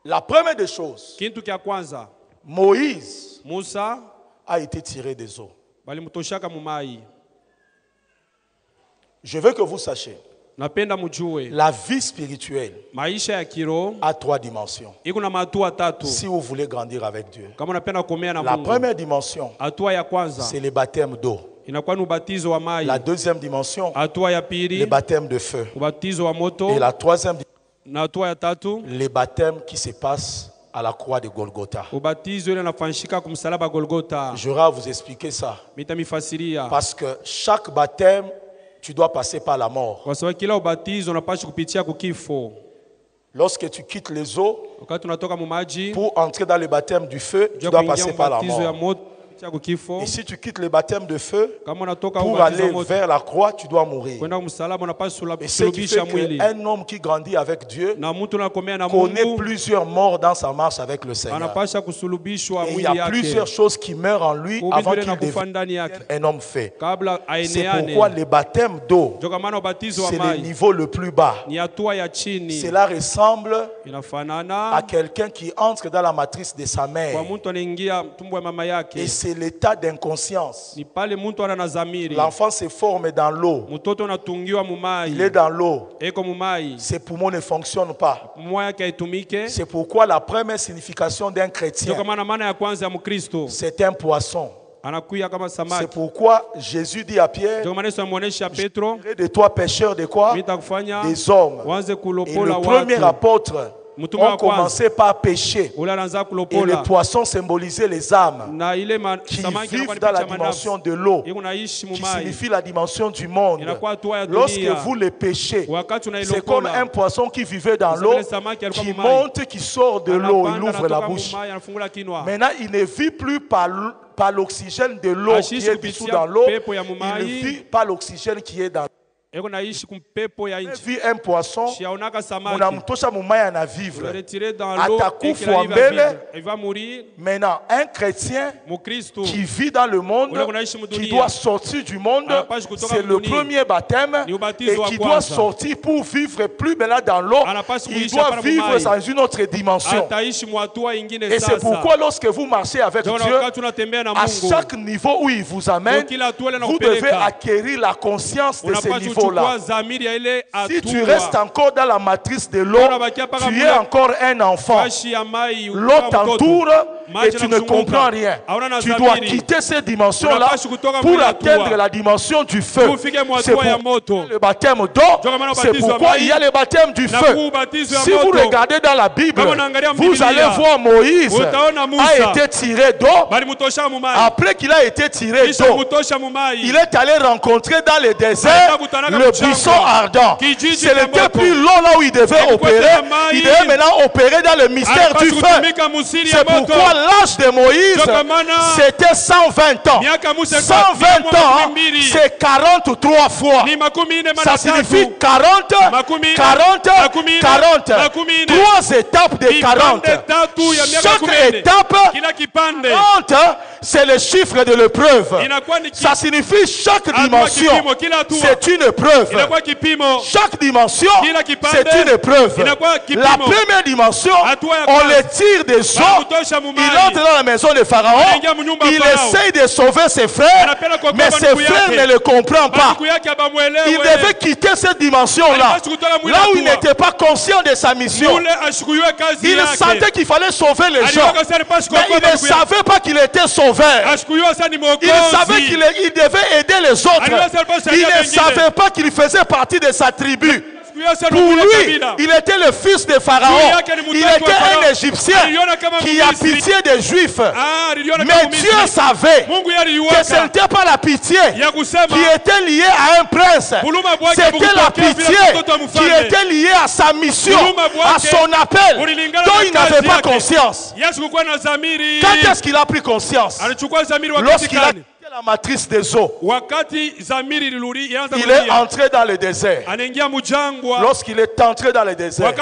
La première des choses, Moïse a été tiré des eaux. Je veux que vous sachiez napenda mjue la vie spirituelle maisha ya kiroho a 3 dimensions. iko na hatua tatu. Si vous voulez grandir avec Dieu, Kama unapenda kuomea na la Mungu, première dimension, hatua ya kwanza c'est le baptême d'eau. inakuwa ni ubatizo wa maji. La deuxième dimension, Hatua ya pili le baptême de feu. ubatizo wa moto. Et la troisième, Na hatua ya tatu le baptême qui se passe à la croix de Golgotha. ubatizo ile unafanyika kumsalaba Golgotha. J'aurai à vous expliquer ça. Mitamifasiria Parce que chaque baptême, tu dois passer par la mort. kwa sababu kila ubatizo unapaswa kupitia kukifo. Lorsque tu quittes les eaux, Wakati unatoka mu maji pour entrer dans le baptême du feu, tu dois passer par la ubatizo ya mort. moto kupitia kukifo. Et si tu quittes le baptême de feu, Kama unatoka pour ubatizo aller wa moto vers la croix, tu dois mourir. kwenda kumsalaba unapaswa Et ce qui sulubisha fait mwili. qu'un homme qui grandit avec Dieu Na mtu anakomea na connaît Mungu plusieurs morts dans sa marche avec le Seigneur. anapaswa kusulubishwa Et il y mwili a yake. plusieurs choses qui meurent en lui avant Kubibile qu'il na kufa devienne ndani yake un homme fait. kabla C'est aeneane. pourquoi le baptême d'eau, Ndio kwa maana ubatizo wa c'est le maji niveau le plus bas. ni hatua ya chini. Cela ressemble à Inafanana quelqu'un qui entre dans la matrice de sa kwa mère. mtu anaingia tumbo ya mama yake. Et c'est l'état d'inconscience. Ni pale mtu ana nazamiri. L'enfant se forme dans l'eau. Mtoto anatungiwa Il est mumai. dans l'eau. Eko mumai. Ses poumons ne fonctionnent pas. Moyo yake haitumike. C'est pourquoi la première signification d'un Ndio chrétien, kwa maana ya kwanza ya Mkristo c'est un poisson. anakuya kama C'est samaki. pourquoi Jésus dit à Pierre, Ndio maana Yesu amuonesha Petro, de toi pécheur de quoi? nitakufanya Des hommes. wanze Et kulopola le premier watu. apôtre Mtume wa ont kwanza commencé par pécher. ule anaanza Et le kulopola poisson symbolisait les âmes na ile qui samaki vivent inakuwa ni dans la picha ya manafsi. dimension de l'eau, Yeye unaishi qui mumai. signifie la dimension du monde. Inakuwa hatua ya Lorsque dunia. vous les péchez, Wakati c'est comme unailopola un poisson qui vivait dans Vous l'eau, savez, le samaki alikuwa qui mumai. monte, qui sort de l'eau, il Anapanda, ouvre la anatoka bouche. mumai, anafungula kinywa. Maintenant, il ne vit plus par l'oxygène de l'eau qui Ashishi est dessous kupitia dans l'eau, pepo ya mumai. il vit par l'oxygène qui est dans l'eau. Eko naishi kumpepo ya Il nchi. vit un poisson, Shiaonaka samaki. unamtosha mumaya na vivre. Le retirer dans l'eau Atakufa et qu'il arrive à mbele. vivre. Il va mourir. Maintenant, un chrétien Mukristo qui vit dans le monde, Ule unaishi qui mdunia. doit sortir du monde, Anapaswa kutoka c'est le mdunia. premier baptême Ni ubatizo et wa qui doit kwanza. sortir pour vivre plus maintenant dans l'eau. Anapaswa Il kuishi doit hapana vivre mumai. dans une autre dimension. ataishi mwatua ingine Et c'est sasa. pourquoi lorsque vous marchez avec Ndio Dieu, wakati unatembea na à Mungu. chaque niveau où il vous amène, Kila hatua ile vous devez nakupeleka. acquérir la conscience de ce Unapaswa niveau-là. kuchukua dhamiri ya ile Si tu hatua. restes encore dans la matrice de l'eau, Unabakia paka tu es mule. encore un enfant. Fashi ya mai, L'eau ukiwa mtoto. t'entoure et Maji tu ne yanakuzunguka. comprends rien. Hauna na Tu dois dhamiri. quitter ces dimensions-là Unapaswa kutoka pour mwili atteindre hatua. la dimension du feu. Ufike mwa C'est hatua ya pour moto. le baptême d'eau. Ndio maana C'est ubatizo wa pourquoi maji il y a le baptême du na feu. ubatizo ya Si vous moto. regardez dans la Bible, Kama unaangalia vous Biblia, allez voir Moïse utaona Musa. a été tiré d'eau. Balimutosha mumai. Après qu'il a été tiré Kisha d'eau, mutosha mumai. il est allé rencontrer dans le désert le buisson ardent. Kijiji Ce cha n'était moto. plus l'eau là où il devait opérer. Il devait maintenant opérer dans le mystère du feu. Kutumika musiri ya C'est moto. pourquoi l'âge de Moïse, Ndio maana c'était 120 ans. miaka Musa 120 ans, c'est 43 fois. ni makumi ine Ça mara signifie tatu. 40, Makumi ine, 40, makumi ine, 40. makumi ine. 3 étapes de 40. Vipande tatu ya miaka Chaque makumi ine. étape, Kila kipande 40, c'est le chiffre de l'épreuve. inakuwa ni Ça signifie chaque hatua dimension, kipimo, kila hatua c'est une épreuve. inakuwa kipimo. Chaque dimension, Kila kipande, c'est une épreuve. inakuwa kipimo. La première dimension, Hatua ya on kwanza. le tire des eaux. Anamutosha mumai. Il entre dans la maison de Pharaon. Anaingia mnyumba ya Il Farao. essaye de sauver ses frères, Anapenda kuokoa mais ses ndugu frères yake. ne le comprennent pas. Ndugu yake abamuelewe. Il devait quitter cette dimension-là, Alipaswa kutoka mwili là où il hatua. n'était pas conscient de sa mission. Yule ashukuliwe kazi Il yake. sentait qu'il fallait sauver les gens, Alijua kasi alipaswa mais il kuokoa ne ndugu yake. savait pas qu'il était sauveur. Ashukuliwe sasa ni Il mwokozi. savait qu'il il devait aider les autres. Il ne savait pas qu'il faisait partie de sa tribu. Pour lui, il était le fils de Pharaon. Il était un Égyptien qui a pitié des Juifs. Mais Dieu savait que ce n'était pas la pitié qui était liée à un prince. C'était la pitié qui était liée à sa mission, à son appel, dont il n'avait pas conscience. Quand est-ce qu'il a pris conscience? Lorsqu'il a quitté la matrice des eaux. Il est entré dans le désert. Lorsqu'il est entré dans le désert,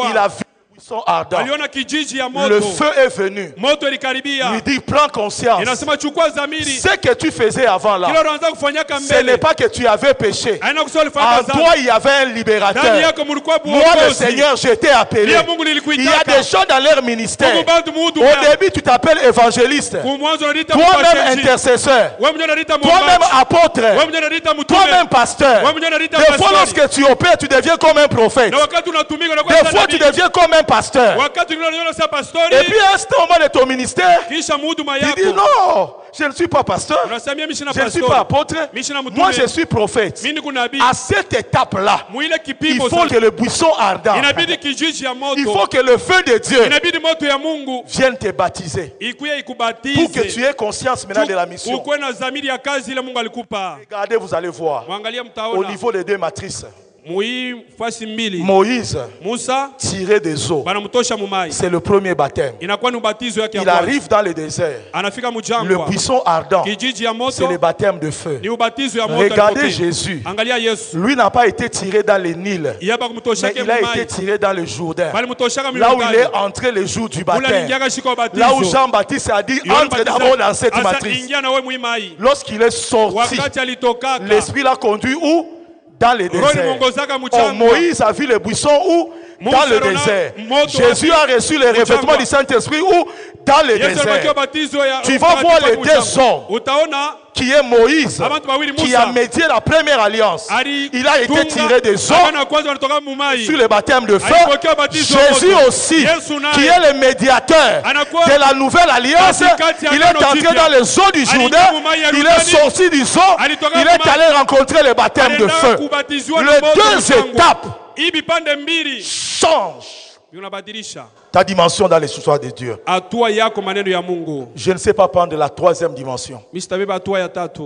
il a vu Sont ardents. aliona kijiji ya moto. Le feu est venu. Moto ilikaribia. Lui dit, prends conscience. Inasema chukua dhamiri. Ce que tu faisais avant là, Kile unaanza kufanyaka ce mbele. n'est pas que tu avais péché. Haina kusema ulifanya En dhambi. toi, il y avait un libérateur. Ndani yako mlikuwa Moi, le mwokozi. Seigneur, je t'ai appelé. Ndiye Mungu Il y a nilikuitaka. des gens dans leur ministère. Mungu bantu muhuduma. Au début, tu t'appelles évangéliste. Kumwanzo unaniita Toi-même mpashaji. intercesseur. Wewe mwenyewe unaniita Toi-même mwombaji. apôtre. Wewe mwenyewe unaniita mtume. Toi-même pasteur. Wewe mwenyewe unaniita Des fois, pastori. lorsque tu opères, tu deviens comme un prophète. Na wakati unatumika unakuwa Des fois, tu deviens comme un pasteur. wakati unaona sasa pastori. Et puis, à un moment de ton ministère, Kisha muhuduma tu yako. dis non, je ne suis pas pasteur. Unasema mimi sina Je ne suis pastori. pas apôtre. Mimi sina mtume. Moi, je suis prophète. Mimi ni kunabii. À cette étape-là, Muile il kipimo faut que sasa. le buisson ardent, Inabidi kijiji ya moto. il faut que le feu de Dieu Inabidi moto ya Mungu vienne te baptiser. ikuye Pour que tu ikubatize. aies conscience maintenant de la mission. Ukuwe na dhamiri ya kazi ile Mungu alikupa. Regardez, vous allez voir. Mwangalie Au mtaona. niveau des deux matrices, Mui fasi mbili. Moïse Musa tiré des eaux. banamtosha mumai. C'est le premier baptême. Inakuwa ni ubatizo yake ya Il kwanza. arrive dans le désert. Anafika Le mjangwa. buisson ardent, Kijiji ya c'est le moto baptême de feu. ni ubatizo ya moto. Regardez alipokea. Jésus. Angalia Yesu. Lui n'a pas été tiré dans le Nil, Yaba mais kumtoshake il a été mumai. tiré dans le Jourdain. Bali mtoshaka Là où il est milongani. entré le jour du Ula baptême. lingiaga shika ubatizo. Là où Jean-Baptiste a dit, entre d'abord dans cette Asa matrice. ingia na wewe muimai. Lorsqu'il est sorti, Wakati alitokaka. l'Esprit l'a conduit où? Dans le Roho désert. ilimwongozaka Oh, mchangwa. Moïse a vu le buisson où? Dans le désert. Jésus a reçu le revêtement du Saint-Esprit où? Dans le Yesu alipokea désert. ubatizo ya Tu vas voir les deux hommes. Utaona Qui est Moïse, abantu bawili qui a Musa. médié la première alliance. Il a été tiré des eaux Agano kwanza wanatoka mumai. sur le baptême de feu. Alipokea ubatizo wa Jésus moto. aussi, Yesu naye. qui est le médiateur Anakuwa de la nouvelle alliance, katikati ya il est agano entré jipya. dans les eaux du Aliingia Jourdain, mumai ya il est Yordani. sorti du eau, Alitoka il est mumai. allé rencontrer le baptême de Alienda feu. kubatizwa na Les moto deux mchangwa. étapes Hii vipande mbili changent vinabadilisha ta dimension dans l'histoire de Dieu. hatua yako maneno ya Mungu. Je ne sais pas prendre la troisième dimension. Mimi sitabeba hatua ya tatu.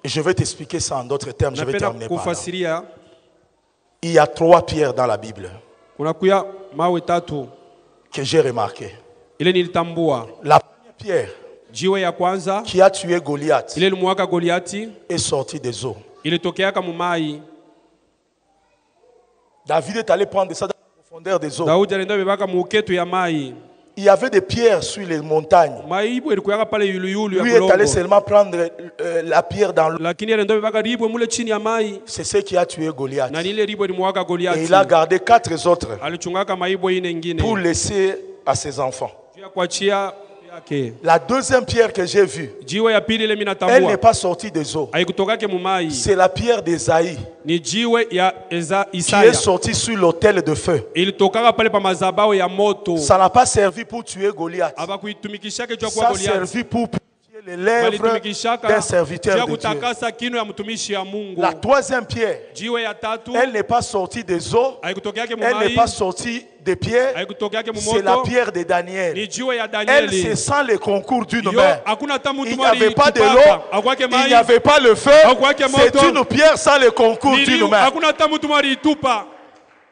Et je vais t'expliquer ça en d'autres termes. Je vais Napenda terminer par là. kufasiria. Il y a 3 pierres dans la Bible Kunakuya mawe tatu que j'ai remarquées. ile nilitambua. La première pierre Jiwe ya kwanza qui a tué Goliath ile limuwaka Goliati est sortie des eaux. ilitokeaka mumai. David est allé prendre ça dans la profondeur des eaux. Daudi alienda bebaka muketu ya mai. Il y avait des pierres sur les montagnes. Mai ibu ilikuyaka pale yuluyulu ya Lui est allé kulongo. seulement prendre la pierre dans l'eau. Lakini alienda bebaka ribwe mule chini ya mai. C'est ce qui a tué Goliath. Na ile ribwe limuwaka Et Goliati. il a gardé 4 autres Alichungaka maibwe ine ngine. pour laisser à ses enfants. Juu ya kuachia yake. La deuxième pierre que j'ai vue, Jiwe ya pili ile mimi elle n'est natambua. pas sortie des eaux. Haikutokake mumai. C'est la pierre d'Ésaïe Ni jiwe ya qui Isaya. est sortie sur l'autel de feu. Ilitokaka pale pa mazabao ya moto. Ça n'a pas servi pour tuer Goliath. Abakuitumikishake juu ya Ça kuwa a Goliati. servi pour purifier les lèvres Walitumikishaka d'un juu serviteur ya de Dieu. kutakasa kino ya mtumishi ya Mungu. La troisième pierre, Jiwe ya tatu elle n'est pas sortie des eaux, haikutokeake elle n'est mumai. pas sortie des pierres, Haikutokeake c'est la mumoto. pierre de Daniel. Ni jiwe ya Elle, Danieli. c'est sans le concours d'une Yo, main. hakuna hata mtu Il n'y avait pas de l'eau, Hakuwake il mai. n'y avait pas le feu. C'est moto. une pierre sans le concours Ni d'une liu, main. hakuna hata mtu itupa.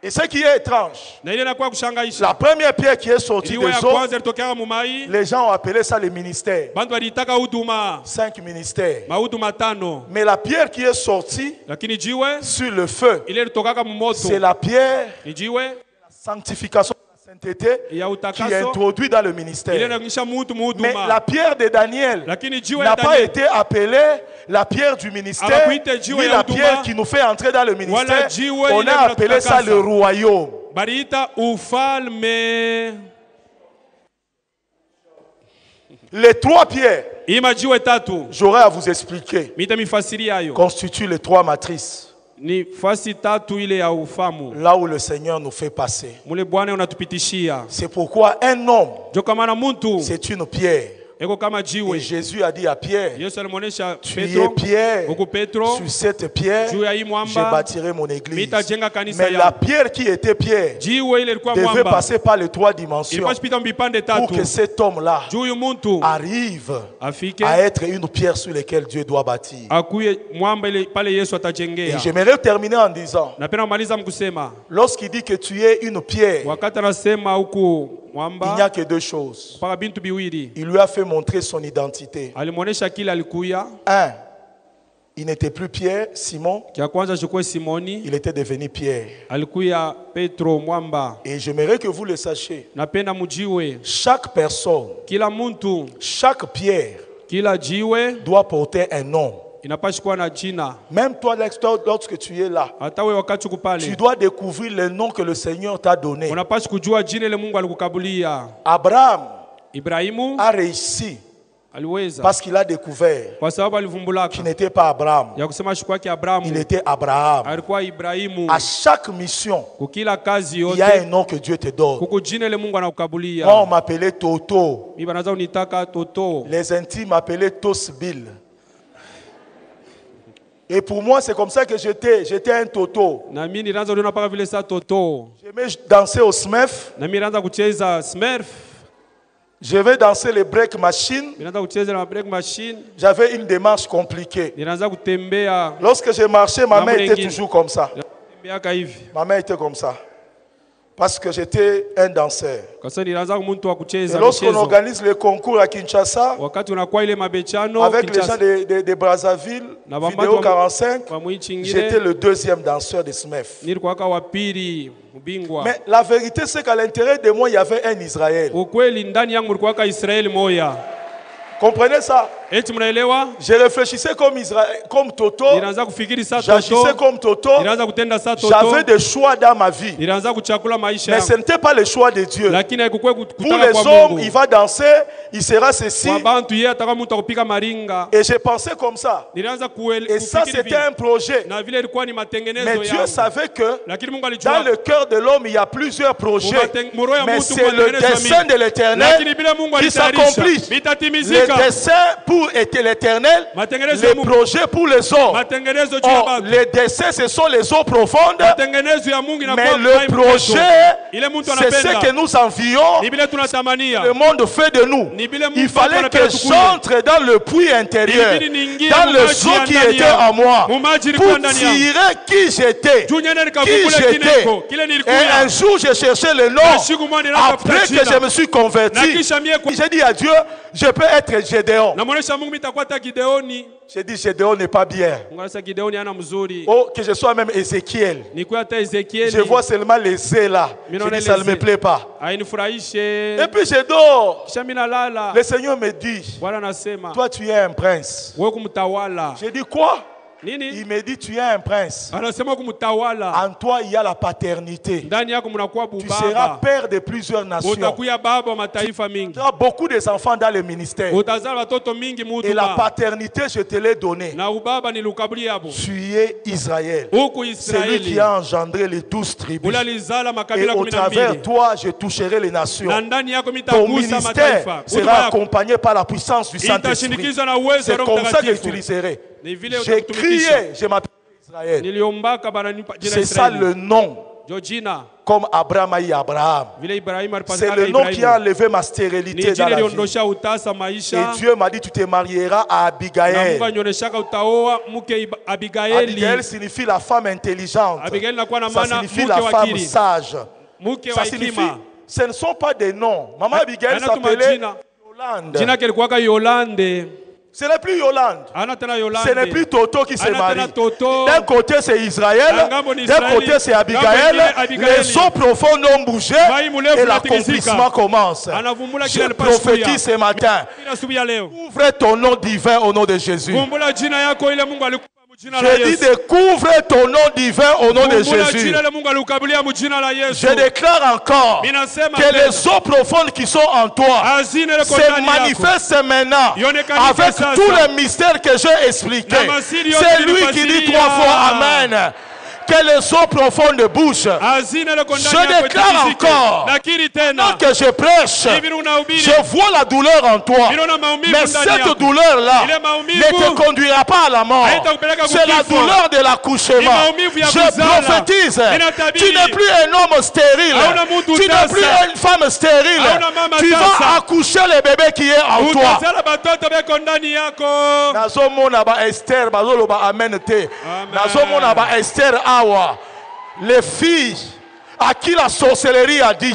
Et ce qui est étrange, Na ile inakuwa kushangaisha. la première pierre qui est sortie Jiwe ya des eaux, kwanza ilitokea mumai. les gens ont appelé ça le ministère. Bantu waliitaka huduma. 5 ministères. Mahuduma tano. Mais la pierre qui est sortie Lakini jiwe sur le feu, ile ilitokaka mumoto. c'est la pierre Ni jiwe la sanctification de la sainteté ya qui est utakaso. introduite dans le Ile ministère. inaonyesha mtu Mais muhuduma. la pierre de Daniel Lakini jiwe n'a ya pas Daniel été appelée la pierre du ministère, Abakuite jiwe ni ya la huduma. pierre qui nous fait entrer dans le ministère. Wala jiwe On ile a appelé ça mnatakasa. le royaume. baliita ufalme. Les 3 pierres, Hii majiwe tatu j'aurai à vous expliquer, mitamifasiri yayo constituent les 3 matrices. ni fasi tatu ile ya ufamu Là où le Seigneur nous fait passer. mule Bwana unatupitishia. C'est pourquoi un homme, Jo kama na muntu c'est une pierre. eko kama Et jiwe. Jésus a dit à Pierre, Yesu alimuonesha tu es Petro, Pierre, huku Petro sur cette pierre, juu ya hii je mwamba bâtirai mon église. mitajenga kanisa Mais la yangu. pierre qui était pierre Jiwe ile ilikuwa devait mwamba passer par les 3 dimensions ilipaswa pita mbipande pour tatu que cet homme-là juu huyu muntu arrive afike à être une pierre sur laquelle Dieu doit bâtir. akuye mwamba ile pale Yesu Et atajengea. j'aimerais terminer en disant, Napenda kumaliza mkusema lorsqu'il dit que tu es une pierre, wakati anasema huku il n'y a mwamba que 2 choses. mpaka bintu biwili Il lui a fait montrer son identité. alimuonesha kile alikuya. 1, Il n'était plus Pierre, Simon. Il était devenu Pierre. Et j'aimerais que vous le sachiez. Chaque personne, chaque pierre doit porter un nom. Même toi, lorsque tu es là, tu dois découvrir le nom que le Seigneur t'a donné. Abraham a réussi parce qu'il a découvert qu'il n'était pas Abraham. Il était Abraham. À chaque mission, il y a un nom que Dieu te donne. Moi, on m'appelait Toto. Les intimes m'appelaient Tosbil. Et pour moi, c'est comme ça que j'étais un Toto. J'aimais danser au Smurf. Je vais danser les break machines. J'avais une démarche compliquée. Lorsque j'ai marché, ma main était toujours comme ça. Ma main était comme ça. Parce que j'étais un danseur. Et lorsqu'on organise le concours à Kinshasa, avec les gens de Brazzaville, Vidéo 45, j'étais le deuxième danseur de Smurf. Mais la vérité, c'est qu'à l'intérieur de moi, il y avait un Israël. Comprenez ça? Je réfléchissais comme Toto. J'agissais comme Toto. J'avais des choix dans ma vie. Mais ce n'était pas le choix de Dieu. Pour les hommes, il va danser, il sera ceci. Et j'ai pensé comme ça. Et ça, c'était un projet. Mais Dieu savait que dans le cœur de l'homme, il y a plusieurs projets. Mais c'est le dessein de l'Éternel qui s'accomplit. Les desseins pour l'Éternel, les projets pour les hommes. Les desseins, ce sont les eaux profondes. Mais le projet, c'est ce que nous envions. Le monde fait de nous. Il fallait que j'entre dans le puits intérieur, dans le eau qui était en moi, pour tirer qui j'étais. Et un jour, j'ai cherché le nom. Après que je me suis converti, j'ai dit à Dieu, je peux être Gédéon. J'ai dit Gédéon n'est pas bien. Oh, que je sois même Ézéchiel. Je vois seulement les zé là. Je dis ça ne me plaît pas. Et puis je dors. Le Seigneur me dit, toi tu es un prince. J'ai dit quoi? Il me dit tu es un prince. En toi il y a la paternité. Tu seras père de plusieurs nations. Tu auras beaucoup d'enfants dans le ministère. Et la paternité je te l'ai donnée. Tu es Israël. C'est lui qui a engendré les 12 tribus. Et au travers toi je toucherai les nations. Ton ministère sera accompagné par la puissance du Saint-Esprit. C'est comme ça que j'utiliserai. J'ai crié, je m'appelle Israël. C'est ça le nom. Comme Abraham a eu Abraham. C'est le nom qui a enlevé ma stérilité dans la vie. Et Dieu m'a dit, tu te marieras à Abigail. Abigail signifie la femme intelligente. Ça signifie la femme sage. Ça signifie, ce ne sont pas des noms. Maman Abigail s'appelait Yolande. Ce n'est plus Yolande. Ce n'est plus Toto qui se marie. D'un côté c'est Israël, d'un côté c'est Abigail. Les eaux profondes ont bougé et l'accomplissement commence. Je prophétise ce matin. Ouvre ton nom divin au nom de Jésus. Je dis découvre ton nom divin au nom de Jésus. Je déclare encore que les eaux profondes qui sont en toi se manifestent maintenant avec tous les mystères que j'ai expliqués. C'est lui qui dit 3 fois Amen. Que les eaux profondes bougent. Je déclare encore que je prêche. Je vois la douleur en toi. Mais cette douleur-là ne te conduira pas à la mort. C'est la douleur de l'accouchement. Je prophétise. Tu n'es plus un homme stérile. Tu n'es plus une femme stérile. Tu vas accoucher le bébé qui est en toi. Esther, Esther. Les filles à qui la sorcellerie a dit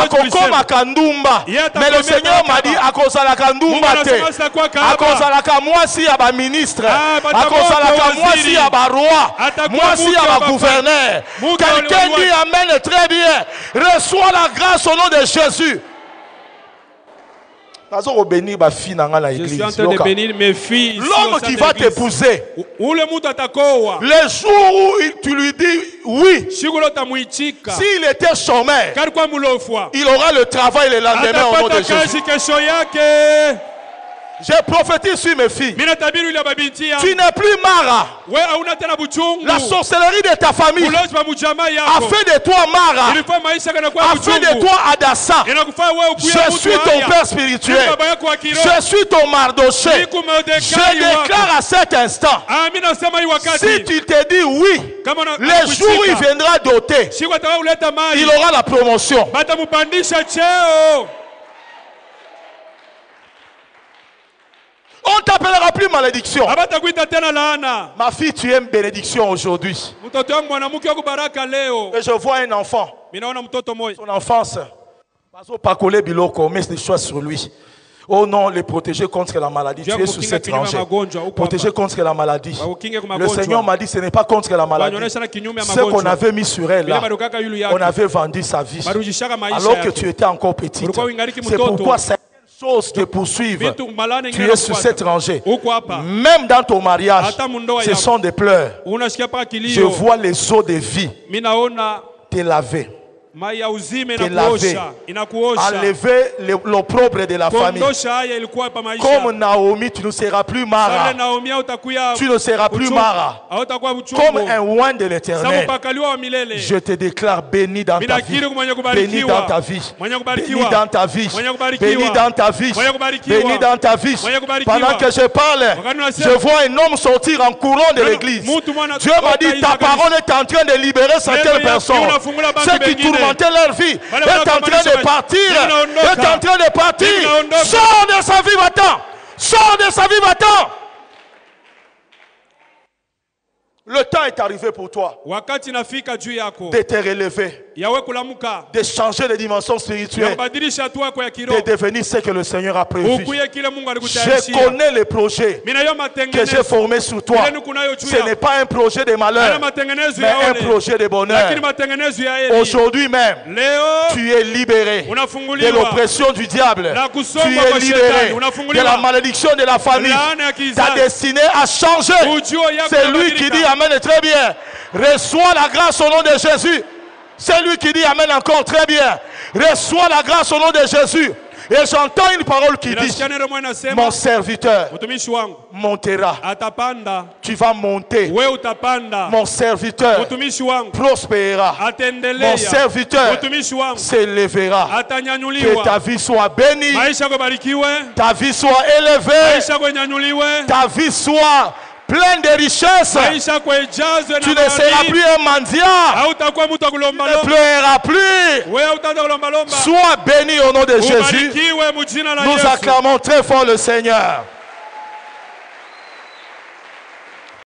Akokoma Kandumba. Mais le Seigneur m'a dit Akozala Kandumba te. Akozala Kamwasi à ba ministre. Akozala Kamwasi à ba roi. Mwasi à ba gouverneur. Quelqu'un dit amen très bien. Reçois la grâce au nom de Jésus. Je suis en train de bénir mes filles. L'homme qui va t'épouser, le jour où tu lui dis oui, s'il était chômeur, il aura le travail le lendemain au nom de Jésus. Je prophétise sur mes filles. Tu n'es plus Mara. La sorcellerie de ta famille a fait de toi Mara, a fait de toi Adassa. Je suis ton père spirituel. Je suis ton Mardoché. Je déclare à cet instant, si tu te dis oui, le jour où il viendra doter, il aura la promotion. On ne t'appellera plus malédiction. Ma fille, tu es une bénédiction aujourd'hui. Et je vois un enfant. Son enfance. Pas coller biloko, mais des choses sur lui. Oh non, les protéger contre la maladie. Tu es sous cet étranger. Protéger contre la maladie. Le Seigneur m'a dit ce n'est pas contre la maladie. Ce qu'on avait mis sur elle là, on avait vendu sa vie. Alors que tu étais encore petite. C'est pourquoi ça chose te poursuivre. Tu es sur cet étranger. Même dans ton mariage, ce sont des pleurs. Je vois les eaux de vie te laver. Te laver, enlever l'opprobre de la famille. Comme Naomi, tu ne seras plus Mara. Tu ne seras plus Mara. Comme un oint de l'Éternel. Je te déclare béni dans ta vie. Béni dans ta vie. Béni dans ta vie. Béni dans ta vie. Béni dans ta vie. Pendant que je parle, je vois un homme sortir en courant de l'église. Dieu m'a dit, ta parole est en train de libérer certaines personnes. Ceux qui tournent leur vie est en train de partir, est en train de partir. Sors de sa vie maintenant. Sors de sa vie maintenant. Le temps est arrivé pour toi de te relever, de changer de dimension spirituelle, de devenir ce que le Seigneur a prévu. Je connais les projets que j'ai formés sur toi. Ce n'est pas un projet de malheur, mais un projet de bonheur. Aujourd'hui même, tu es libéré de l'oppression du diable. Tu es libéré de la malédiction de la famille. Ta destinée a changé. C'est lui qui dit amen, très bien. Reçois la grâce au nom de Jésus. C'est lui qui dit amen encore, très bien. Reçois la grâce au nom de Jésus. Et j'entends une parole qui dit, mon serviteur montera. Tu vas monter. Mon serviteur prospérera. Mon serviteur s'élèvera. Que ta vie soit bénie. Ta vie soit élevée. Ta vie soit plein de richesses. Tu ne seras plus un mendiant. Tu ne pleureras plus. Sois béni au nom de Jésus. Nous acclamons très fort le Seigneur.